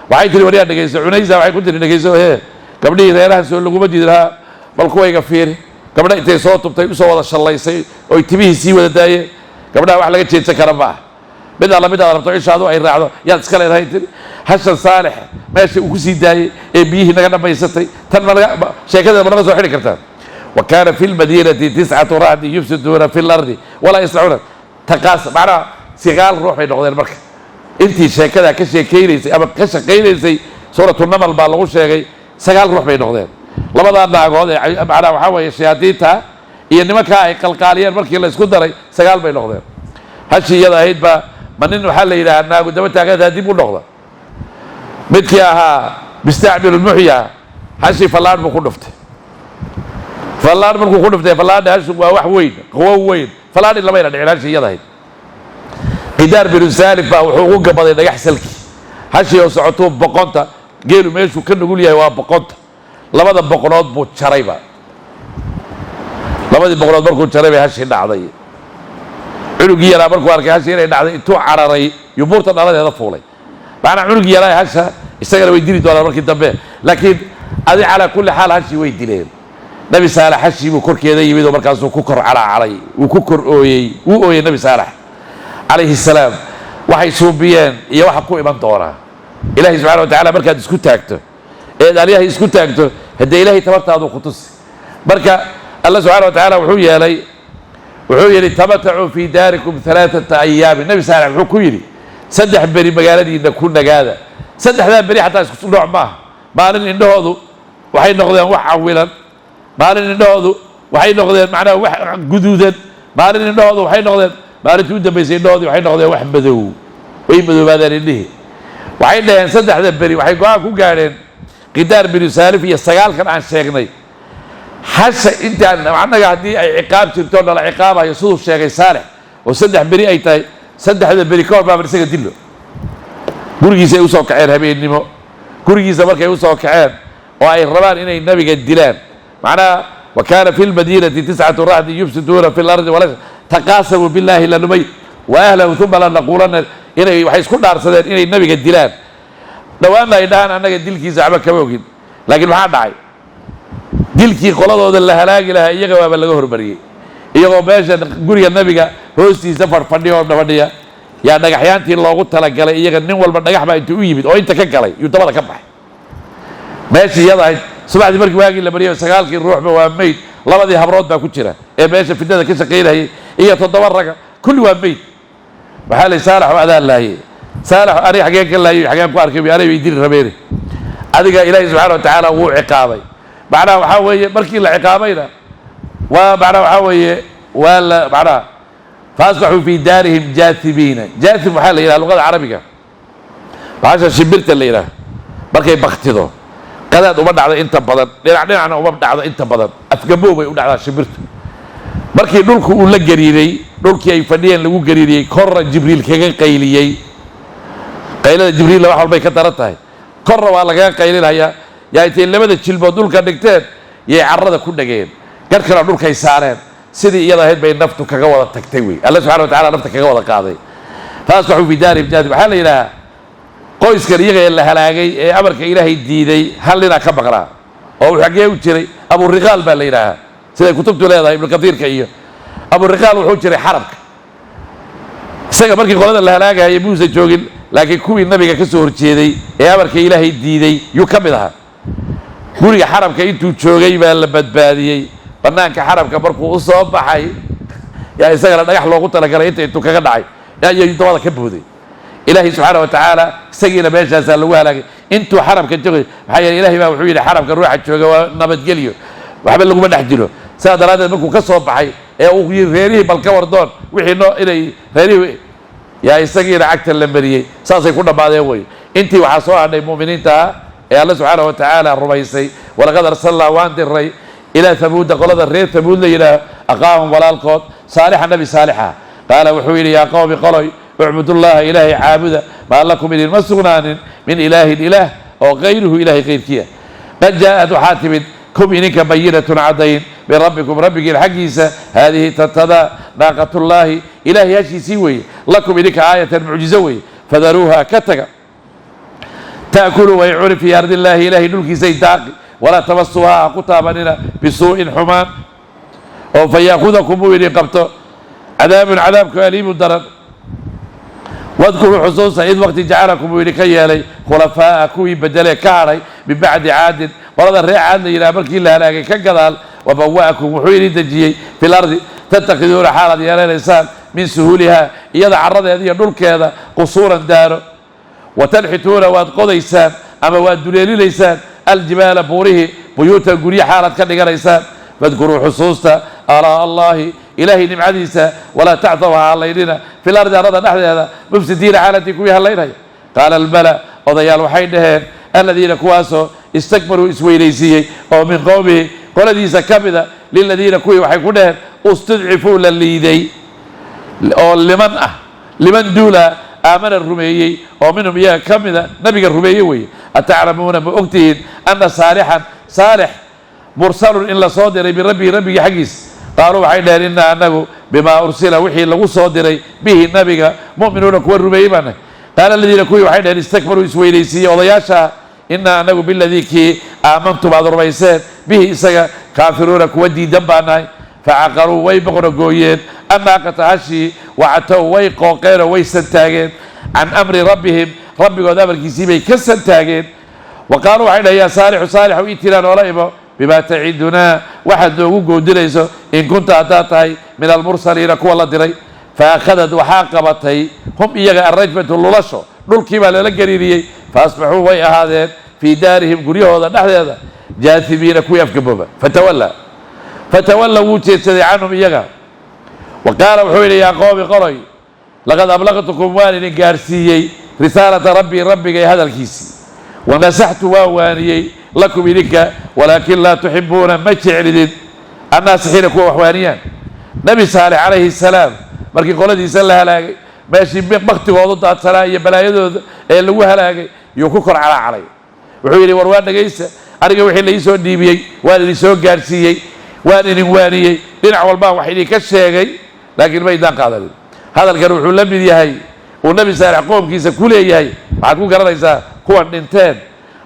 waxay tiri waryaa dhegayso cunaysa waxay ku tiri dhegayso hee gabdhihii reerahan soo laguma diidi lahaa bal kuwayga fiiri gabadha intay soo tubtay u soo wada shallaysay oo timihiisii wada daayeen gabadha wax laga jeedsan kara ma mid alla mid aad rabto ishaadu ay raacdo yaad iska leedahay tiri hashan saalix meesha uu ku sii daayay ee biyihii naga dhamaysatay tan sheekada ma naga soo xidhi kartaa وكان في المدينة 9 رهط يفسدون في الأرض ولا يصلحون تقاس معناها سيغال روح بين نقدين مركز انتي شاكدا كشاكينيسي اما كشاكينيسي سورة النمل بالغو شاكي سيغال روح بين نقدين لبدا ناقود معناها وحاوة شهاديتها iyo nimanka ay qalqaaliyeen markii la isku daray sagaal bay noqdeen hashi iyada ahayd ba manin waxa la yiraahdaa naagu daba taagada dib u noqda midkii ahaa bistaacbil muhya hashi falaad buu ku dhuftay falaad markuu ku dhuftay falaad hashi waa wax weyn qawow weyn falaad lama ila dhicin hashi iyada ahayd qidaar bin salif baa wuxuu ugu gabaday dhagax salki hashi oo socoto boqonta geelu meeshu ka nugul yahay waa boqonta labada boqonood buu jarayba labadii boqolood markuu jaray bay hashi dhacday cunugii yaraa markuu arkay hashi inay dhacday intuu cararay yubuurta dhaladeeda fuulay macnaa cunugii yaraa hasha isagana way dili doonaan markii dambe laakiin adi calaa kulli xaal hashi way dileen nabi saalax hashi buu korkeeda yimid oo markaasuu ku kor calacalay wuu ku kor ooyey wuu ooyey nabi saalax calayhi salaam waxay suubiyeen iyo waxa ku iman doonaa ilaahay subxaana wa tacaala markaad isku taagto eed aliyahay isku taagto haddee ilaahay tabartaaduu ku tusi marka الله سبحانه وتعالى وحو يلي تمتعوا في داركم 3 أيام النبي صلى الله عليه وسلم وحو يلي سدح بري مقالدي إن كنا قادا سدح ذا بري حتى يسكسوا نوع ما مالين إنه هذو وحي نقضين وح عولا مالين إنه هذو وحي نقضين معنا وح جدودا مالين إنه هذو وحي نقضين مالين تودا بيسين إنه هذو وحي نقضين وح بدو ويبدو هذا اللي وحي نقضين سدح ذا بري وحي قاعدين قدار بن سالف يستقال كان عن شيخني حس انت عندك هدي عقاب ترتون على عقابها يصوف شيخ صالح وسدح بري اي تاي سدح هذا بري كور باب رسق ديلو غورغيسا يو سو كعين هبينيمو غورغيسا markay u soo kaceen oo ay rabaan inay nabiga dilaan macna وكان في المدينة 9 رهط يفسدون في الأرض ولا تقاسموا بالله لنمي وأهله ثم لنقولن inay waxay isku dhaarsadeen inay nabiga dilaan dhawaana ay dhahan anaga dilkiisa aba kama ogin laakiin waxa dhacay dilkii qoladooda la halaagi lahaa iyaga waaba laga hormariyay iyagoo meesha guriga nabiga hoostiisa fadhiyo fadhiya yaa dhagaxyaantii loogu talagalay iyaga nin walba dhagax baa intuu u yimid oo inta ka galay iyo dabada ka baxay meeshii iyada ahayd subaxdii markii waagii la mariyay 9kii ruuxba waa meyd labadii habrood baa ku jira ee meesha fidada ka shaqeynayay iyo 7 raga kulli waa meyd waxaa la saalax adaa laayay saalax ari xageen ka laayay xageen ku arkay ari bay dil rabeene adiga ilaahay subhanahu wa ta'ala wuu ciqaabay معناه وحاوية مركي العقابين ومعناه وحاوية ولا معناه فاصبحوا في دارهم جاثمين جاثم حال إلى اللغة العربية وعشان شبرت اللي إله مركي بختضه قداد ومن على أنت بدن لأن أنا ومن على أنت بدن أفجموه ويقول على شبرت مركي نولك ولا جريري نولك يفنيان لو جريري كرة جبريل كان قيلي قيل جبريل لو حرب كترتها كرة ولا كان قيلي هيا yaa intay labada jilbood dhulka dhigteen yay carrada ku dhageen garkana dhulkay saareen sidii iyada ahayd bay naftu kaga wada tagtay wey alla subxaana wa tacaala nafta kaga wada qaaday faasbaxuu fi daarihim jaatib waxaa la yidhahaa qoyskan iyaga la halaagay ee amarka ilaahay diiday hal ninaa ka maqnaa oo uu xaggee u jiray aburiqaal baa la yidhaahaa siday kutubtu leedahay ibnu katiirka iyo aburiqaal wuxuu jiray xarabka isaga markii qolada la halaagayay muusa joogin laakiin kuwii nabiga ka soo horjeeday ee amarka ilaahay diiday yuu ka mid ahaa guriga xarabka intuu joogay baa la badbaadiyey banaanka xarabka markuu u soo baxay yaa isagana dhagax loogu talagalay intuu kaga dhacay ayay dabada ka booday ilaahay subxaana wa tacaala isagiina meeshaasaa lagu halaagay intuu xarabka joogay maxaa yeele ilaahay baa wuxuu yidhi xarabka ruuxa jooga waa nabadgelyo waxba laguma dhex dilo sidaa daraaddeed markuu ka soo baxay ee uu yidhi reerihii bal ka wardoon wixii noo inay reerihii yaa isagiina cagta la mariyey saasay ku dhammaadeen wey intii waxaa soo hadhay mu'miniinta يا الله سبحانه وتعالى رميسي ولقد أرسلنا وان دري إلى ثمود قال الرير ثمود إلى أقاهم ولا القوت صالح النبي صالحا قال وحويلي يا قوم قالوا اعبدوا الله إلهي عابدا ما لكم من المسغنان من إله إله أو غيره إله غير كيا قد جاءت حاتم كم إنك بينة عضين من ربكم ربك الحقيسة هذه تتضى ناقة الله إلهي هشي سوي لكم إنك آية معجزوي فذروها كتك تأكلوا ويعون في أرض الله إلهي نلكي زي داقي ولا تمسوها قطابنا بسوء حمان أو فيأخذكم وإن قبته عذاب أليم درن واذكروا حصوصا إذ وقت جعلكم وإن كيالي خلفاء كوي بدلي كاري من بعد عاد ورد الريع عاد إلى مركي الله لكن كقضال وبوأكم وحوين دجيي في الأرض تتخذون حالة يا الإنسان من سهولها يضع عرض هذه النلك هذا قصورا داره وتنحتون واد قضيسان أما واد دليل ليسان الجبال بوره بيوتا قرية حالة كان ليسان فاذكروا حصوصا آراء الله إلهي نمعديسا ولا تعثوا على ليلنا في الأرض أرضا نحن هذا مفسدين حالتكم يا الليلة قال الملأ وضيال وحيدهن الذين كواسوا استكبروا إسويليسي أو من قومه قال ديسا كبدا للذين كوي وحيكونهن استضعفوا لليدي أو لمن دولا آمن الرميي ومنهم إياه كمدا نبي الرميي أتعلمون بأكتهن أن صالح مرسل إلا صادري بربي حقيس قالوا وحيدهن إنا أنه بما أرسل وحي لغو صادري به النبي مؤمنون كوى الرميي منه قال الذين كوي وحيدهن استكبروا إسويليسي وضياشا إنا أنه بالذي كي آمنت بعض الرميسان به إساق كافرون كودي دنباناي فعقروا ويبقروا قويين الناقة هشي وعتوا ويقوقين ويسنتاقين عن أمر ربهم ربي قدام الكسيبي كسنتاقين وقالوا عينا يا صالح وإتنا ورائبه بما تعيدنا واحد نوقو دليسو إن كنت أتاتي من المرسلين كو الله دري فأخذت وحاقبتي هم إياغا الرجبة اللولشو دول كيما للقريري فأصبحوا ويأهادين في دارهم قريوه هذا نحن هذا جاثبين كو يفكبوبا فتولوا وجهتدي عنهم إياغا وقال وحولي يا قوم قري لقد أبلغتكم واني قارسيي رسالة ربي هذا الكيسي ونسحت واني لكم إليك ولكن لا تحبون ما تعلدين الناس حين كوا وحوانيان نبي صالح عليه السلام مركي قولتي سلها لاقي ماشي بقتي وضد السلاية بلايدو اللي هو هلاقي يكوكر علي وحولي وروان نقيسة أنا وحي اللي يسوى الديبيي واني اللي يسوى قارسيي واني نوانيي لنع والباه وحيني كالشيغي لكن ما يدان قادل هذا الكروح لم يهي والنبي صالح قوم كيسا كله يهي معكو قرانيسا كوان ننتين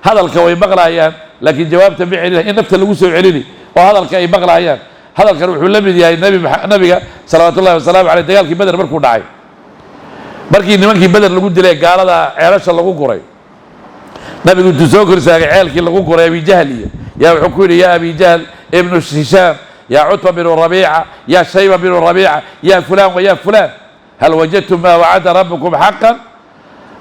هذا الكوي بقلايان لكن جواب تبعي له إن نفت اللي وسوي عليني وهذا الكوي بقلايان هذا الكروح لم يهي النبي صلوات الله وسلامه عليه دقال كي بدر مركو داعي مركي نمانكي بدر اللي قد ليه قال هذا عيراش اللي قرأي نبي قلت سوكر ساقي عيالكي اللي قرأي أبي جهل يا حكولي يا أبي جهل ابن هشام يا عتبة بن ربيعة يا شيبة بن ربيعة يا فلان ويا فلان هل وجدتم ما وعد ربكم حقا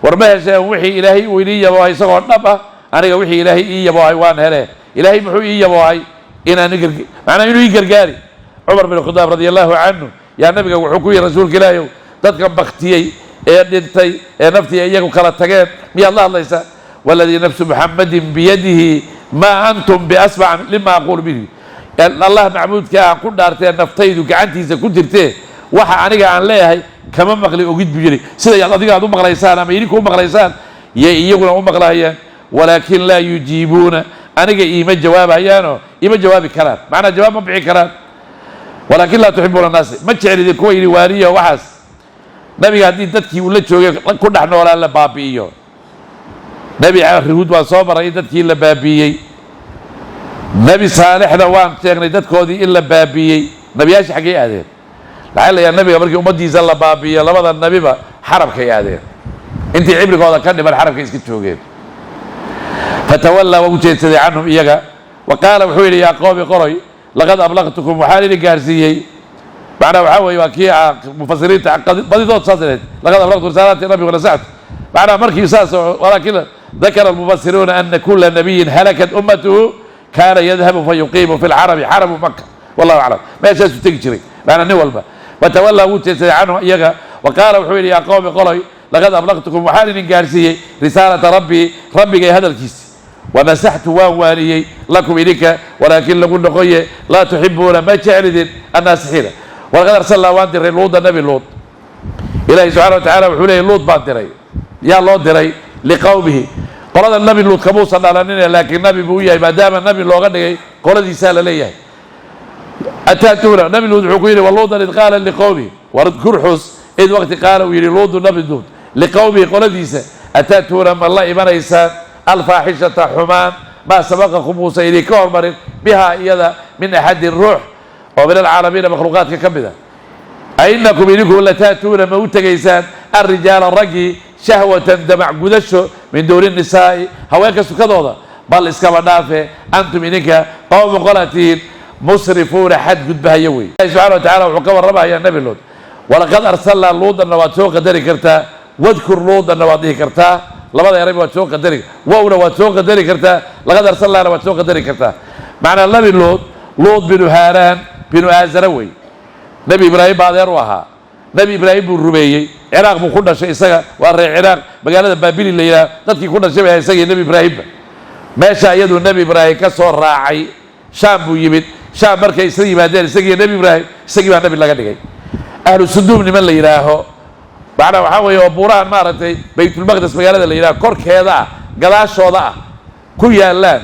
ورمها شيء وحي إلهي وإلي يبوهي صغر نبا أنا وحي إلهي إي يبوهي وان هلاه إلهي محو إي يبوهي إنا نقر معنا إنه يقرقاري عمر بن الخطاب رضي الله عنه يا نبي وحكوي رسولك إلهي تذكر بختيي نفتي إياك وكالتقين يا الله يسا والذي نفس محمد بيده ما أنتم بأسمع لما أقول به الله معبود كان كل دارتين نفتيد وكعنتيسا كنترتين waxa aniga aan leeyahay kama maqli ogid bijiri sida adiga aad u maqlaysaan ama idinku u maqlaysaan iyaguna u maqlaayaan walakin la yujibuna aniga ima jawaabayaano ima jawaabi karaan macna jawaab ma bixi karaan walakin la tuhibuna nas ma jeclid kuwa yiri waariyo waxaas nabiga hadii dadkii uu la joogay ku dhax noolaa la baabi'iyo nabi ruud waa soo maray dadkii la baabiyay nabi saalixna waan sheegnay dadkoodii in la baabiyay nabiyaasha xagee aadeen لعل يا النبي مركي أمدي زل بابي لبض النبي حرب كيادين أنت عبرك هذا كان من الحرب كيس كتشوجين فتولى وجهت عنهم إياك وقال وحولي يا قوم قري لقد أبلغتكم وحالي الجارسية معنا وحوي وكيع مفسرين بديتوا تصدرت لقد أبلغت رسالة النبي ونسعت معنا مركي ساس ولكن ذكر المفسرون أن كل نبي هلكت أمته كان يذهب فيقيم في العرب حرب مكة والله أعلم ما يشاء تجري معنا نولبه وتولى وجهت عنه إياك وقال وحولي يا قوم قري لقد أبلغتكم وحالي الجارسية رسالة ربي هذا الكيس ومسحت واني لكم إليك ولكن لقل نقوي لا تحبون ما تعرض الناس حيرا ولقد أرسل الله واندر لوط النبي لوط إلهي سبحانه وتعالى وحولي لوط باندري يا لوط دري لقومه قال النبي لوط كموسى على لكن النبي بويا ما دام النبي لوغني قال دي سال ليه أتاتون نبي لوط حكويني واللوط إذ قال لقومه ورد كرحس إذ وقت قالوا يلي لوط النبي لوط لقومه قال ديسا أتاتون من الله إيمان إيسان الفاحشة حمان ما سبقكم موسى إليك ومرين بها إيذا من أحد الروح ومن العالمين مخلوقات ككبدة أئنكم إنكم لتأتون موت جيسان الرجال الرجي شهوة دمع قدشو من دون النساء هواك سكذوضة بل اسكما نافع أنتم إنك قوم غلطين مسرفون حد قد بها يوي الله سبحانه وتعالى وحكم الربع يا النبي لوط ولقد أرسلنا لوط النواتوق قدري كرتا واذكر لوط النواتيه كرتا لماذا يا ربي واتوق قدري وأولا واتوق قدري كرتا لقد أرسلنا نواتوق قدري كرتا معنى النبي لوط بن هاران بن آزروي نبي إبراهيم بعد يروها نبي إبراهيم بن ربيعي عراق بكل شيء سجى والري عراق بقالة بابيل اللي يلا تذكي كل شيء هيسجى نبي إبراهيم ما شاء يد النبي إبراهيم كسر راعي شام بيجيب شام مركز يسجى بعدين يسجى نبي إبراهيم يسجى مع نبي الله قديم أهل الصدوم من اللي يراهو بعد وحاول يوبوران مارتي بيت المقدس بقالة اللي يراه كرك هذا قلاش هذا كوي اللان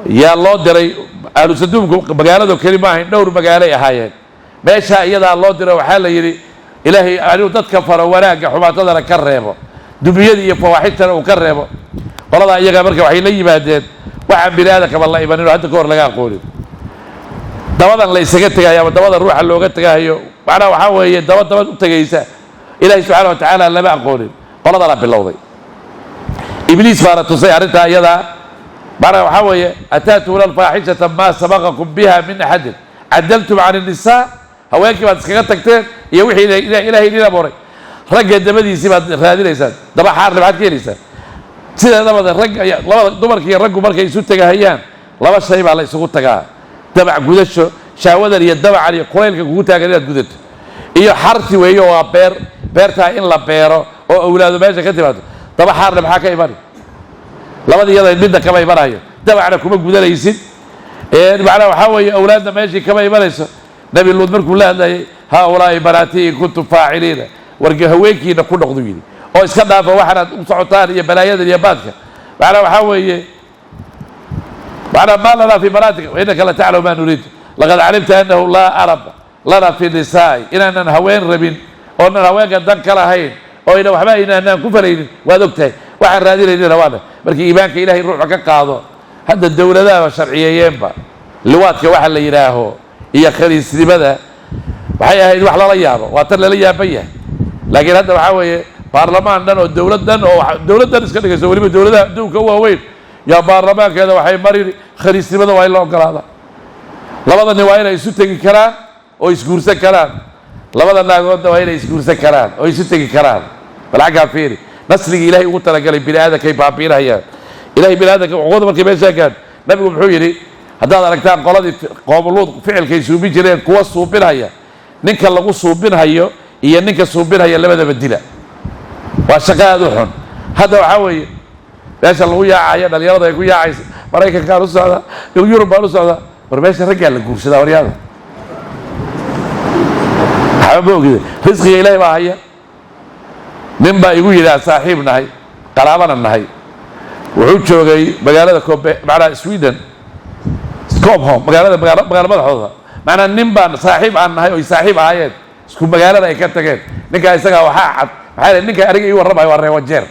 يا الله دري أهل الصدوم بقالة كلمة نور بقالة هاي ما شاء يد الله دري وحاله يري إلهي أنو تتكفر وراك حماتنا كرهبه دبيدي فواحدنا وكرهبه والله إياك مركب وحي لي بعدين وعن بلادك والله يبني له حتى كور لقى قولي دوادا ليس قتها يا دوادا الروح اللي قتها هي معنا وحاول هي دوادا تجيسه إلهي سبحانه وتعالى لا بقولي والله رب الله إبليس فارت تصيرتها يدا معنا وحاول هي أتاتون الفاحشة ما سبقكم بها من أحد عدلتم عن النساء هواكي بعد سكتك يوحي إلهي لنا بوري رجع الدمدي سيبات هذه ليسان دبا حار بعد كي ليسان سيدا دبا رجع دمرك يرجع مرك يسوت تجاهيان لا بس شيء على يسوت تجاه دبا جودش شاود اللي يدبا على قليل كجوتا كذا جودت إيه حرتي وهي وابير بيرتا إن لا بيرو أو أولاده ماشي كتير دبا حار بحكي يباري لا بدي يلا يبدا كما يباري دبا على كم جودا ليسيد إيه معنا وحاول أولادنا ماشي كما يباري نبي اللود مركب لا هؤلاء بناتي كنتم فاعلين ورجع هويكي نكون نقضيين أو إسكندر فواحد وصعطان يا بلايا يا باتك معنا وحاول معنا ما لنا في بناتك وإنك لا تعلم ما نريد لقد علمت أنه لا أرب لنا في النساء إن أننا هوين ربين أو أننا هوين قد ذكر هين أو إن وحبا إن أننا كفرين وذكتين واحد رادين لنا وانا بركي إيمانك إلهي الروح وكان قاضو هذا الدولة ذا والشرعية ينبع لواتك واحد اللي يراهو هي خريس لماذا؟ وحيا هي واحد لا يابا واتر لا يابيه لكن هذا وحاوي برلمان دنا والدولة دنا والدولة دنا إسكندر يسوي لي الدولة دوك هو وين يا برلمان كذا وحي مرير خريس لماذا وين لهم كلام لماذا نوايا يسوتك كلام أو يسكورس كلام لماذا نقول نوايا يسكورس كلام أو يسوتك كلام بالعكس فيري نسل إلهي وترى قال بلادك كيف عبيرها هي إلهي بلادك وعوض ما كيف كان نبي محيري هذا أركتان قلادي قوم لوط فعل كيسوبي جرين قوة صوبين هيا نك الله صوبين هيا هي نك صوبين هيا اللي بدأ بديله والشقاء ذوحن هذا وحوي ليش الله يا عيان اليوم يقول يا عيس مريك كانوا صعدا يقولون بالو صعدا وربيش الرجال الجورس ده ورياض حبوا كده رزق إلهي ما هي نبى يقول يا صاحبنا هاي قرابنا هاي وعود شوقي بقالة كوب معنا سويدن كوبهم مقالة مدحوظة معنا نبى صاحب عن هاي ويصاحب عيان سكون مقالة أي كتكين نكا يسقى وحاحد حال نكا أرجع يوربع يوري وجر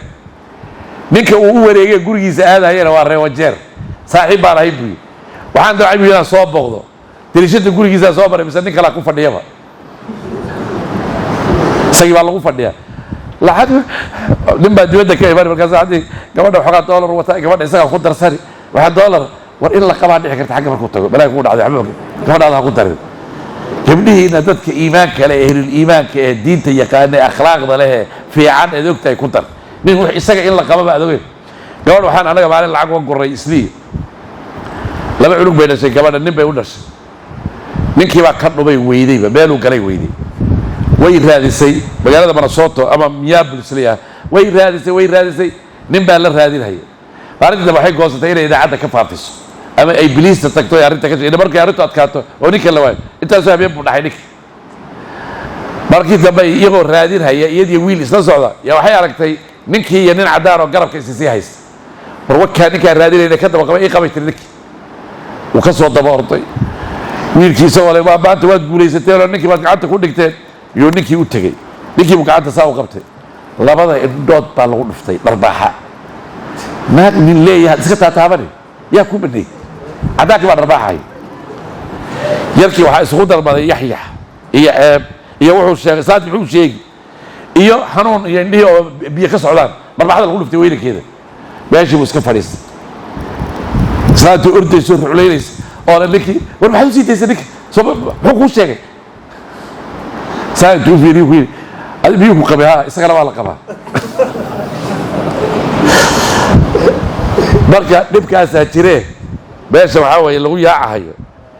نكا ووري جورجي سأل هاي يوري وجر صاحب على هيبوي وعنده عيب هنا صوب بغضه تريشت جورجي سأل صوب بس نكا لا كوفر ديابا سيب الله كوفر ديابا لا حد نبى ديوده كي يبان بالكذا عندي كمان حقات دولار وتاي كمان يسقى خد درسري واحد دولار وإلا كمان حكرت حاجة مركوت بلا يكون عادي حبيبي كمان هذا خد درسري كمني هنا دتك إيمانك له أهل الإيمان كدين تيقان أخلاق له في عن ذوك تي كنتر من هو يسقى إلا كمان بعد ذوك كمان وحنا أنا كمان العقل والرئيس لي لما يقولون بين شيء كمان النبي يقولش من كي ما كانوا بيويدي بيلو كلي ويدي وين هذا الشيء بقى من صوته أما مياب بالسلية وين هذا الشيء نبى الله هذه هي فارد ده بحكي قصة إذا عندك كفارتش أما إبليس تتكتو يا ريت إذا بركي يا ريت أتكاتو ونيك اللي وين أنت سامي يبون حينك بركي لما يغور هذه هي يدي ويلس نصعدا يا وحي عرفتي نك هي نين عدار وقرب كيسي هيس وروكها نك هذه اللي كتب وقبل إيه قبيت لك وكسر الضباطي ويلكي سوى لي ما أنت واد بوليس تيرا نك ما قعدت كل دكتور يونيكي وتجي نيكي وقعدت ساو قبته لا بد الدود بالغ نفتي رباحة ما من ليه سكت تعبني يا كوبني عداك بعد رباحة yarkii waxaa isugu darmaday yaxyax iyo ceeb iyo wuxuu sheegay saad muxuu sheegi iyo xanuun iyo indhihii oo biyo ka socdaan marbaxda lagu dhuftay weynankeeda meeshii buu iska fadhiistay islaantii ordayso ruclaynaysa oo la ninkii war maxaad u sii daysay ninka muxuu kuu sheegay saa intuu fiiriyo ku yidhi adi miyuu ku qabay ha isagana waa la qabaa marka dhibkaasaa jiree meesha waxaa weeye lagu yaacahayo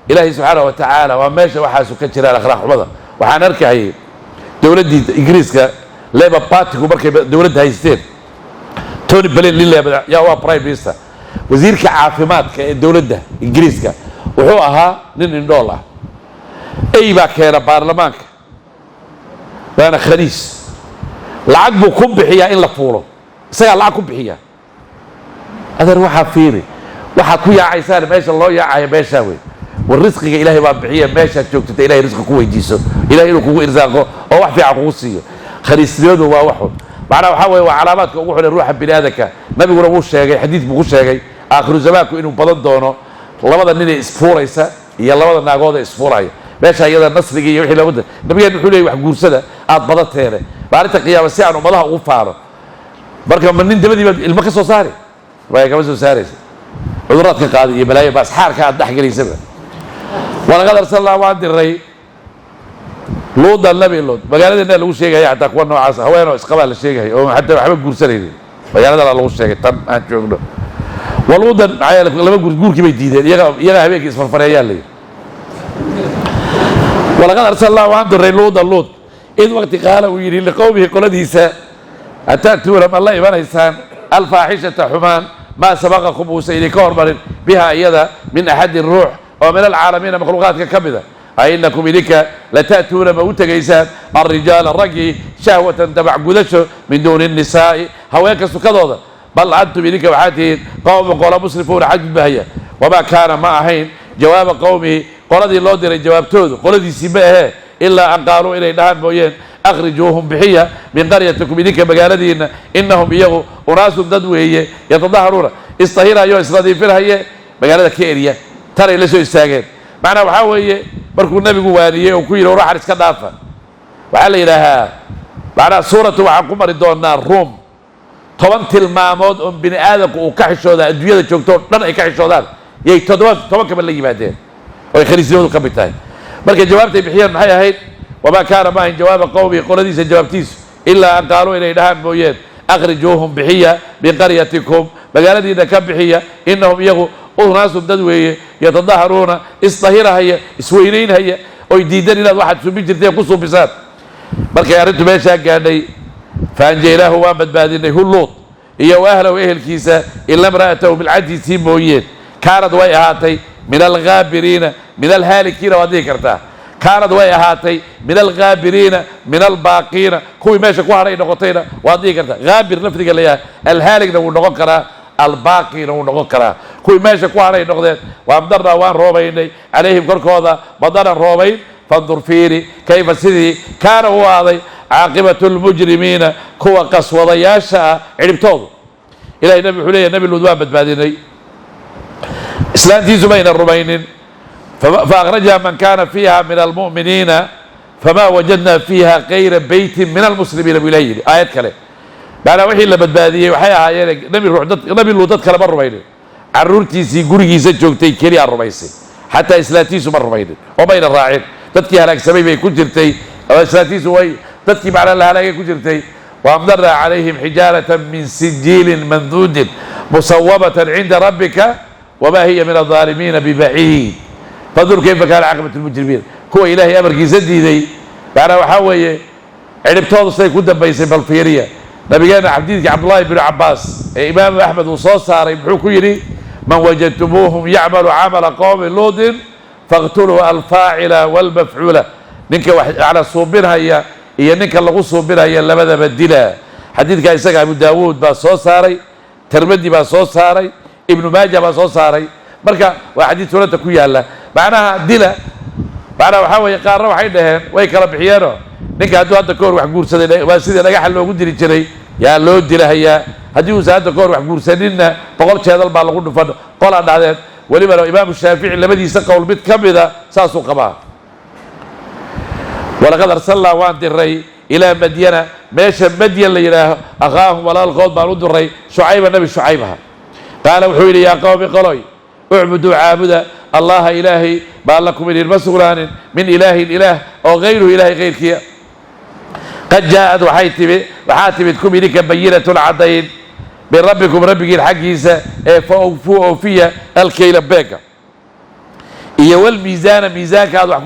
ilaahay subxaana wa tacaala waa meesha waxaasu ka jiraan akhlaaq xumada waxaan arkahayay dowladdii ingiriiska labor partigu markay dowladda haysteen tony blair lillah yaa waa prime minister wasiirka caafimaadka ee dowladda ingiriiska wuxuu ahaa nin indhool ah ey baa keena baarlamaanka waana khaniis lacag buu ku bixiyaa in la fuulo isagaa lacag ku bixiyaa adeer waxaa fiiri waxaad ku yaacaysaan meesha loo yaacayo meeshaa wey war risqiga ilaahay baa bixiya meeshaad joogtata ilahay risqi ku weydiiso ilahay inuu kugu irsaaqo oo wax fiican kugu siiyo khaniisnimadu waa waxun macnaa waxaa weeye waa calaamaadka ugu xun ee ruuxa bini aadanka nabiguna wuu sheegay xadiid buu ku sheegay aakhiru zamaanku inuu badan doono labada ninee isfuulaysa iyo labada naagood ee isfuulaya meesha iyada nasriga iyo wixii looga nabigeen wuxuu leeyay wax guursada aad badateene maalinta qiyaama si aan ummadaha ugu faano marka ma nin dabadii baad ilmo ka soo saari waay kama soo saaraysa cuduraadka qaadi iyo balaayo baas xaarka aad dhexgelaysaba walaqad arsalnaa waan diray luudan nabi luud magaaladeenaa lagu sheegaya xataa kuwa noocaas haweenoo isqabaa la sheegaya oo xataa waxba guursanaynin magaaladana lagu sheegay tan aan joogno waluudan maxaa yeele laba guurkii bay diideen iyaga habeenkii isfarfareeyaan layidhi walaqad arsalnaa waan diray luudan luud id waqti qaala uu yidhi liqowmihi qoladiisa ataatuuna ma la imanaysaan alfaaxishata xumaan maa sabaqakum uusa idinka hormarin biha iyada min axadin ruux oo min alcaalamiina makhluuqaadka ka mida ainakum idinka lata'tuuna ma u tegaysaan alrijaala raggii shahwatan dabac gudasho min duuni الnisaa'i haweenka sukadooda bal antum idinka waxaa tihiin qowmun qola musrifuuna xadgudbahaya wamaa kaana ma ahayn jawaaba qowmihi qoladii loo diray jawaabtoodu qoladiisii ma ahee ilaa an qaaluu inay dhahaan mooyeen akhrijuuhum bixiya min qaryatikum idinka magaaladiinna inahum iyagu unaasun dad weeye yatadaharuuna istahirayo isnadiifinhaye magaalada ka eriya tanay la soo istaageen macnaa waxaa weeye markuu nebigu waaniyey oo ku yidhi waxaan iska dhaafa waxaa la yidhaahaa macnaha suuratu waxaan ku mari doonaa ruum 10 tilmaamood oo bini aadamku uu ka xishooda adduunyada joogto oo dhan ay ka xishoodaan yay 7 kaba la yimaadeen oo ay khaniisnimadu ka mid tahay marka jawaabtay bixiyeen maxay ahayd wamaa kaana maahin jawaaba qowmihi qoladiisa jawaabtiisu ilaa an qaaluu inay dhahaan mooyeen akhrijuuhum bixiya min qaryatikum magaaladiina ka bixiya inahum iyagu unaasun dad weeye yatadaharuuna isdahirahaya isweynaynhaya oy diidan inaad waxaad suubin jirteen ku suubisaan markay arrintu meeshaa gaadhay faanjaynaahu waan badbaadinay hu luud iyo ahlahu ehelkiisa ila imra'atahu bilcadiisii mooyeen kaanad way ahaatay min alghaabiriina min alhaalikiina waad dhihi kartaa kaanad way ahaatay min alghaabiriina min albaaqiina kuwii meesha ku hadhay noqotayna waad dhihi kartaa haabir lafdiga layahay alhaaligna wuu noqon karaa albaaqiina wuu noqon karaa kuwii meesha ku hadhay noqdeen waamdarnaa waan roobaynay calayhim korkooda badanan roobayn fandur fiiri kayfa sidii kaana u ahaaday caaqibatu lmujrimiina kuwa qaswadayaasha ah cidhibtoodu ilahay nabi wuxuu leeyahy nabi luud waan badbaadinay islaantiisu mayna rumaynin faakhrajha man kana fiiha min almu'miniina famaa wajadna fiiha kayra beytin min almuslimiina buu ilahi yidhi aayad kale macnaa wixii la badbaadiyey waxay ahaayeen nabi luud dad kale ma rumaynin caruurtiisii gurigiisa joogtay keliyaa rumaysay xataa islaantiisu ma rumaynin oo mayna raacin dadkii halaagsamay bay ku jirtay islaantiisu way dadkii macnaa la halaagay ku jirtay waamdarnaa calayhim xijaaratan min sijiilin manduudin musawamatan cinda rabbika wamaa hiya min alظaalimiina bibaciid fandur kayfa kaana caaqibatu lmujrimiin kuwa ilaahay amarkiisa diiday macnaa waxaa weeye cidhibtoodu siday ku dambaysay bal fiiriya nabigeena xadiidkii cabdullaahi binu cabbaas ee imaamu axmed uu soo saaray muxuu ku yidhi man wajadtumuuhum yacmalu camala qowmi luudin faqtuluu alfaacila walmafcuula ninka wax macnaa suubinhaya iyo ninka lagu suubinhaya labadaba dila xadiidkaa isaga abu daawuud baa soo saaray tirmidi baa soo saaray ibnu maaja baa soo saaray marka waa xadiid sunanta ku yaalla macnaha dila macnaha waxaa weeye qaarna waxay dhaheen way kala bixiyeenoo ninka hadduu hadda ka hor wax guursaday waa sidii dhagaxa loogu dili jiray yaa loo dilahayaa haddii uusan hadda ka hor wax guursaninna 100 jeedal baa lagu dhufan qolaa dhahdeen ولما إمام الشافعي لمدي سقوا البيت كبدا ساسو قبا ولقد أرسلنا وان الري إلى مدينة ماشى مدين ليراه أخاهم ولا القول بارود الري شعيب النبي شعيبها قال وحولي يا قوم قلوي اعبدوا عابدا الله إلهي ما لكم من المسغران من إله أو غيره إله غير كيا قد جاءت وحاتبتكم إليك بينة العدين من ربكم ربك الحقيسة فأوفوا فيها الكيل بيكا إيه والميزان ميزان كادوا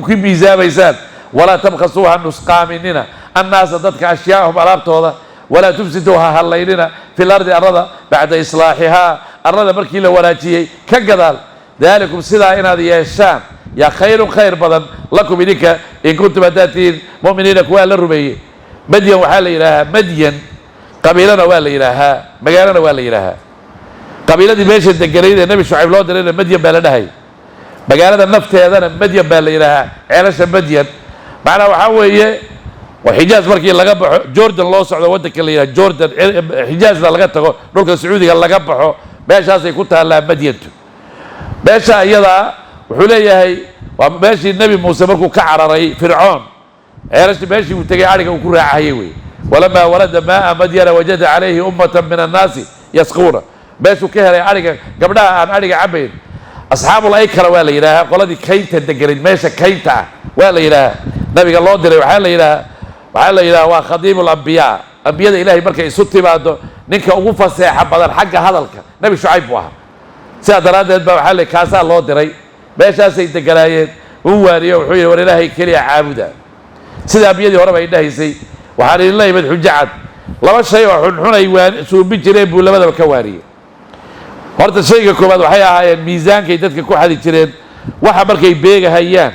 كم ميزان ميزان ولا تبخسوها النسقى مننا الناس ضدك أشياءهم أرابتها ولا تفسدوها هالليلنا في الأرض الرضا بعد إصلاحها الرضا مركي لولاجيه كقدال ذلكم سلا إن هذه الشام يا خير بدن لكم إليك إن كنتم أتاتين مؤمنين كوال الربيع مدين وحال إلها مدين قبيلنا ولا إلها مجالنا ولا إلها قبيلة دي ماشي الدجالين النبي شعيب الله دلنا مدين بلدها مجالنا النفط هذا مدين بلا إلها علاش مدين معنا وحوي وحجاز مركي اللي قبحه جوردن الله صعد ودك اللي جوردن حجاز اللي قبحه نقول السعودي اللي قبحه باش هذا يكون هلا مدينته باش يلا وحوليه هي وماشي النبي موسى مركو كعرري فرعون عرفت ماشي وتجي عليك وكل عهيوي ولما ولد ماء مدين وجد عليه أمة من الناس يسقون باشو كهري عليك قبلها عن عليك عبيد أصحاب الله يكره ولا إله قال دي كيتا الدجرين ماشي كيتا ولا إله نبي الله دري وحال إله وخديم الأنبياء أنبياء إلهي مركي يسوتي بعده نك أوقف ساحة بدل حق هذا نبي شعيب واحد سأدر هذا بحال كاسا الله دري ماشي سيد الجلايين هو ريو حوي وريله كلي عابدا سيد أنبياء وربع إله يسي وحال الله يبد حجعت لما شيء وحنا يوان سو بيجرين ولا بدل كواري horta shayga koobaad waxay ahaayeen miisaankay dadka ku xadi jireen waxa markay beegahayaan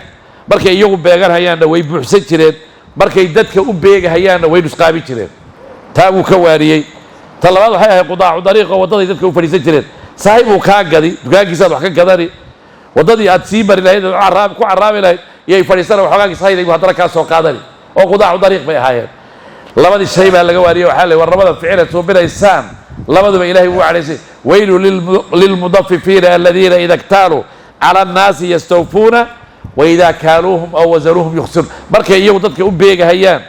markay iyagu beeganhayaanna way buuxsan jireen markay dadka u beegahayaanna way nusqaabi jireen taa uu ka waariyey ta labaad waxay ahayd qudaacu dariiqa wadadii dadka u fadhiisan jireen saaxiib uu kaa gadi dukaankiisaad wax ka gadani wadadii aad sii mari lahayd ku caraabi lahayd iyay fadhiisana waxoogaagii sahaydagu haddana kaa soo qaadani oo qudaacu dariiq bay ahaayeen labadii shay baa laga waariyey waxaa la war labada ficila suubinaysaan لبدو إلهي وعليه ويل للمضففين الذين إذا اكتالوا على الناس يستوفون وإذا كالوهم أو وزنوهم يخسرون مركي يوضدك أبيغ هيان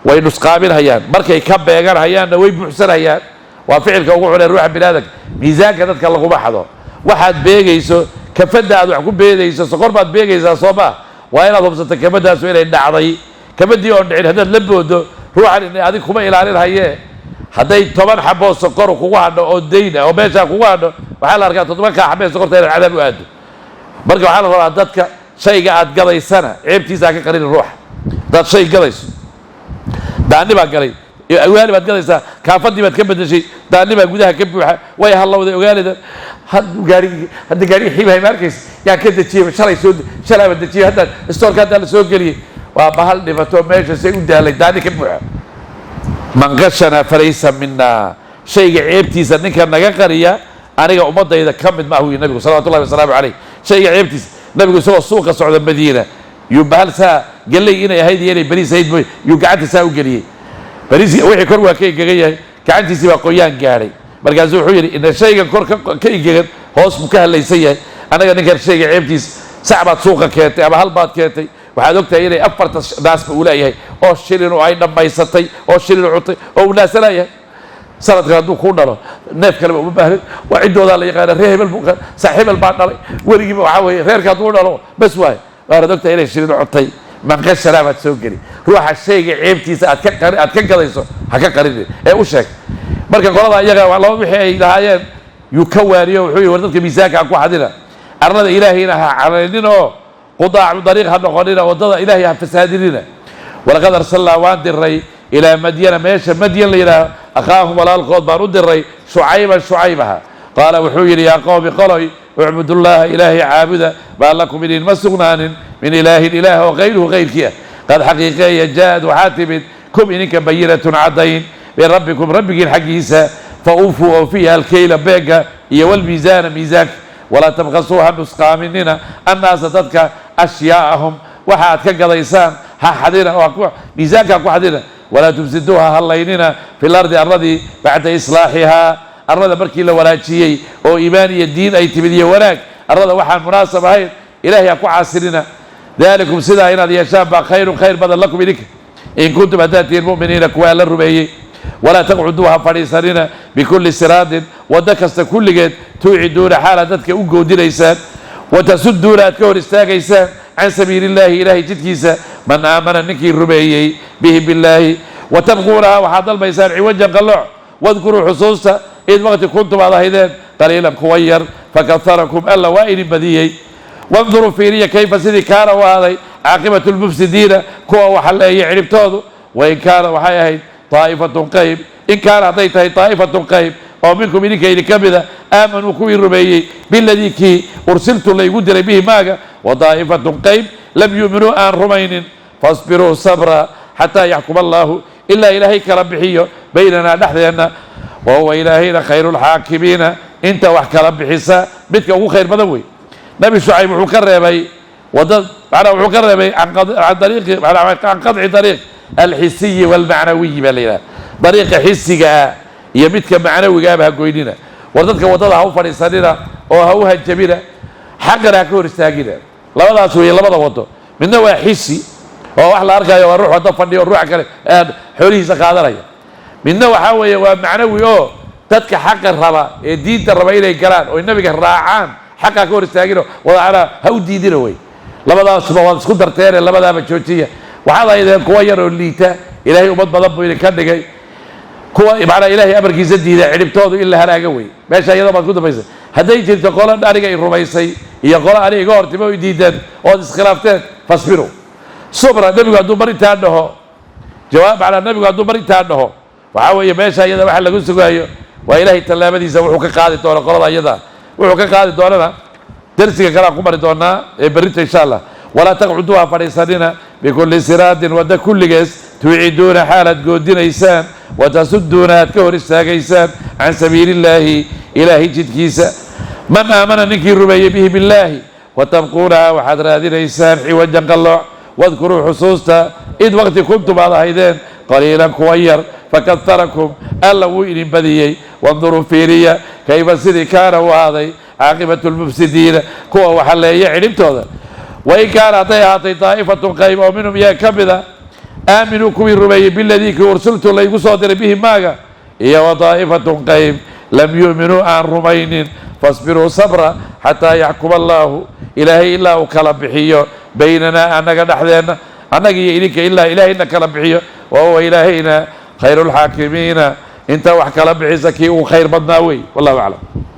وينسقابين هيان مركي كبيغان هيان ويبحسن هيان وفعلك وقوعنا الروح بلادك ميزانك ذاتك الله بحضو واحد بيغيسو كفدا هذا يحكم بيغيسو سقربات بيغيسو صوبا وإن أضبطت كفدا سوينا إن عضي كفدي يوعن هذا لبودو روحا إن هذه كما إلى عليه هيان hadday 10 xabo sokor kugu hadho oo deyn oo meesha kugu hadho waxa la arkaa 10 xabo sokorta in cadaab u aado marka waxa la rabaa dadka shayga aad gadaysana ceebtiisa ka qarin ruux dad shay gadayso daani baa galay awaali baad gadaysaa kaafadii baad ka bedeshay daani baa gudaha ka buuxa way halawday ogaalida hadda gaari xiibay markays yaa ka dajiyay shalay baa dajiyay hadda stoorka hadda la soo galiyay waa bahal dhibato meesha say u daalay daani ka buuxa من غشنا فليس منا شيء عيبتيس انك نغقريا انيغا امدayda kamid ma huwa nabiga sallallahu alayhi wasallam alayhi shay عيبتيس nabigu soo suuqa socda Madiina yubal sa galay inay ahayd inay bariis ahayd yu gacanta saa u galiyay bariis wixii kor waa ka igagayay gacantiisa waa qoyaan gaaray markaas wuxuu yiri in shayga kor ka igagan hoos mu ka halaysan yahay anaga ninka shayga عيبتيس sacbaad suuqa keentay ama hal baad keentay waxaad ogtahay inay afarta naasba uu leeyahay oo shilin oo ay dhamaysatay oo shilin cutay oo naasanaaya sanadka hadduu ku dhalo neef kale uma baahan waa cidooda la yaqaan reer hebel saaxiib baa dhalay weligiiba waxa weeye reerka hadduu dhalo bas waay waad ogtahay inay shilin cutay manqashara baad soo geli ruuxa shayga ceebtiisa aad ka gadayso ha ka qarin ee u sheeg marka qolada iyaga waa laba wixii ay lahaayeen yu ka waariyo wuxuu yiri war dadka miisaanka ku xadina arnada ilaahayna ha calaynino قضاع طريق هذا قلنا وضد إلهي فسادنا ولقد أرسلنا وان الري إلى مدين ماشى مدين لنا أخاهم ولا القوت بارود الري شعيبها قال وحوير يا قوم قالوا اعبدوا الله إلهي عابدا ما لكم من مسغنان من إله وغيره غير كيه قد حقيقية جاءت وحاتمت كم إنك بينة عضين من ربكم ربك الحقيسة فأوفوا فيها الكيل بيقى والميزان ميزاك ولا تبغصوها نسقى مننا الناس تدك أشياءهم وحاد كقضيسان ها حدينا ميزانك أكو حدينا ولا تفسدوها هالليننا في الأرض الذي بعد إصلاحها arlada markii la wanaajiyey oo iimaan iyo diin ay timid iyo wanaag arlada waxaan munaasab ahayn ilaahay ha ku caasirina daalikum sidaa inaad yeeshaan baa khayrun khayr badan lakum idinka in kuntum haddaad tihiin mu'miniina kuwaa la rumeeyey walaa taqcuduu ha fadhiisanina bikulli siraadin waddo kasta kulligeed tuuciduuna xaalaad dadka u goodinaysaan watasuduuna aad ka hor istaagaysaan can sabiili illaahi ilaahay jidkiisa man aamana ninkii rumeeyey bihi billaahi watabquunaha waxaad dalbaysaan ciwajan qallooc wadkuruu xusuusta id waqti kuntum aad ahaydeen qaliilan kuwa yar fakaharakum alla waa idin badiyey wanduruu fiiriya kayfa sidii kaana u ahaaday caaqibatu lmufsidiina kuwa waxaleeyay ciribtoodu wain kaana waxay ahayd طaa'ifatun qayb in kaana hadday tahay طaa'ifatun qayb oo minkum idinka idinka mida aamanuu kuwii rumeeyey biladii kii ursiltu laygu diray bihi maaga وطائفة قيب لم يؤمنوا أن رمين فاصبروا صبرا حتى يحكم الله إلا إلهي كربحيه بيننا نحن وهو إلهينا خير الحاكمين انت وحك ربحيسا بدك هو خير بدوي نبي شعيب وحكر بي وضد على وحكر بي عن طريق عن قطع طريق الحسي والمعنوي بالله طريق حسي يمدك معنوي جابها قويننا وضدك وضدها هو فريساننا وهو هالجميلة حقنا كور استاجنا لبدا سوي لبدا وضو من نوع حسي وواحد أرجع وأروح وأطفني وأروح كله حولي سقادرية من نوع حوي ومعنوي تدك حق الربا الدين الربا إلى الكلام والنبي الراعان حق كور استاجنا وعلى هو دين روي لبدا سبوا سكدر تاني لبدا بتشوتية وهذا إذا كوير الليتا إلهي ومد بضبه إلى كذا كوا معنا إلهي أمر جزدي إذا عرفتوه إلا هلا قوي ماشي هذا ما كنت بيسه هديت تقول أنا جاي الربيسي يقول أنا يقول تبغى جديدا أو خلافتين فاصبروا صبر النبي قال دبري تانه جواب على النبي قال دبري تانه وعاوي ماشي هذا واحد لقول سقايه وإلهي تلامذ يسوي حكى قاعد دور قرض أيضا وحكى قاعد دورنا درسك كلام قمر دورنا بريت إن شاء الله ولا تقعدوها فريساننا بكل سراد وده كل جس توعدون حالة جودين إنسان وتصدون كور إنسان عن سبيل الله إلهي جدكيسا من آمن نكير ربي به بالله وتبقونها وحضر هذه الإنسان حوجا قلع واذكروا حصوصتا إذ وقت كنتم على هيدين قليلا كوير فكثركم ألا وإن بديي وانظروا فيريا كيف سيدي كان وهذا عاقبة المفسدين كوا وحلي علمتوا وإن كان أعطي طائفة قيمة ومنهم يا كبدا آمنوا كوي ربي بالذي أرسلت الله يقصد به ماذا هي وطائفة قيم لم يؤمنوا عن رمين فاصبروا صبرا حتى يحكم الله إلهي إلا وكلام بحيه بيننا أنك نحن أنك إليك إلا إلهي إنك كلام بحيه وهو إلهينا خير الحاكمين انت وحكلام بحيسك وخير بدناوي والله أعلم.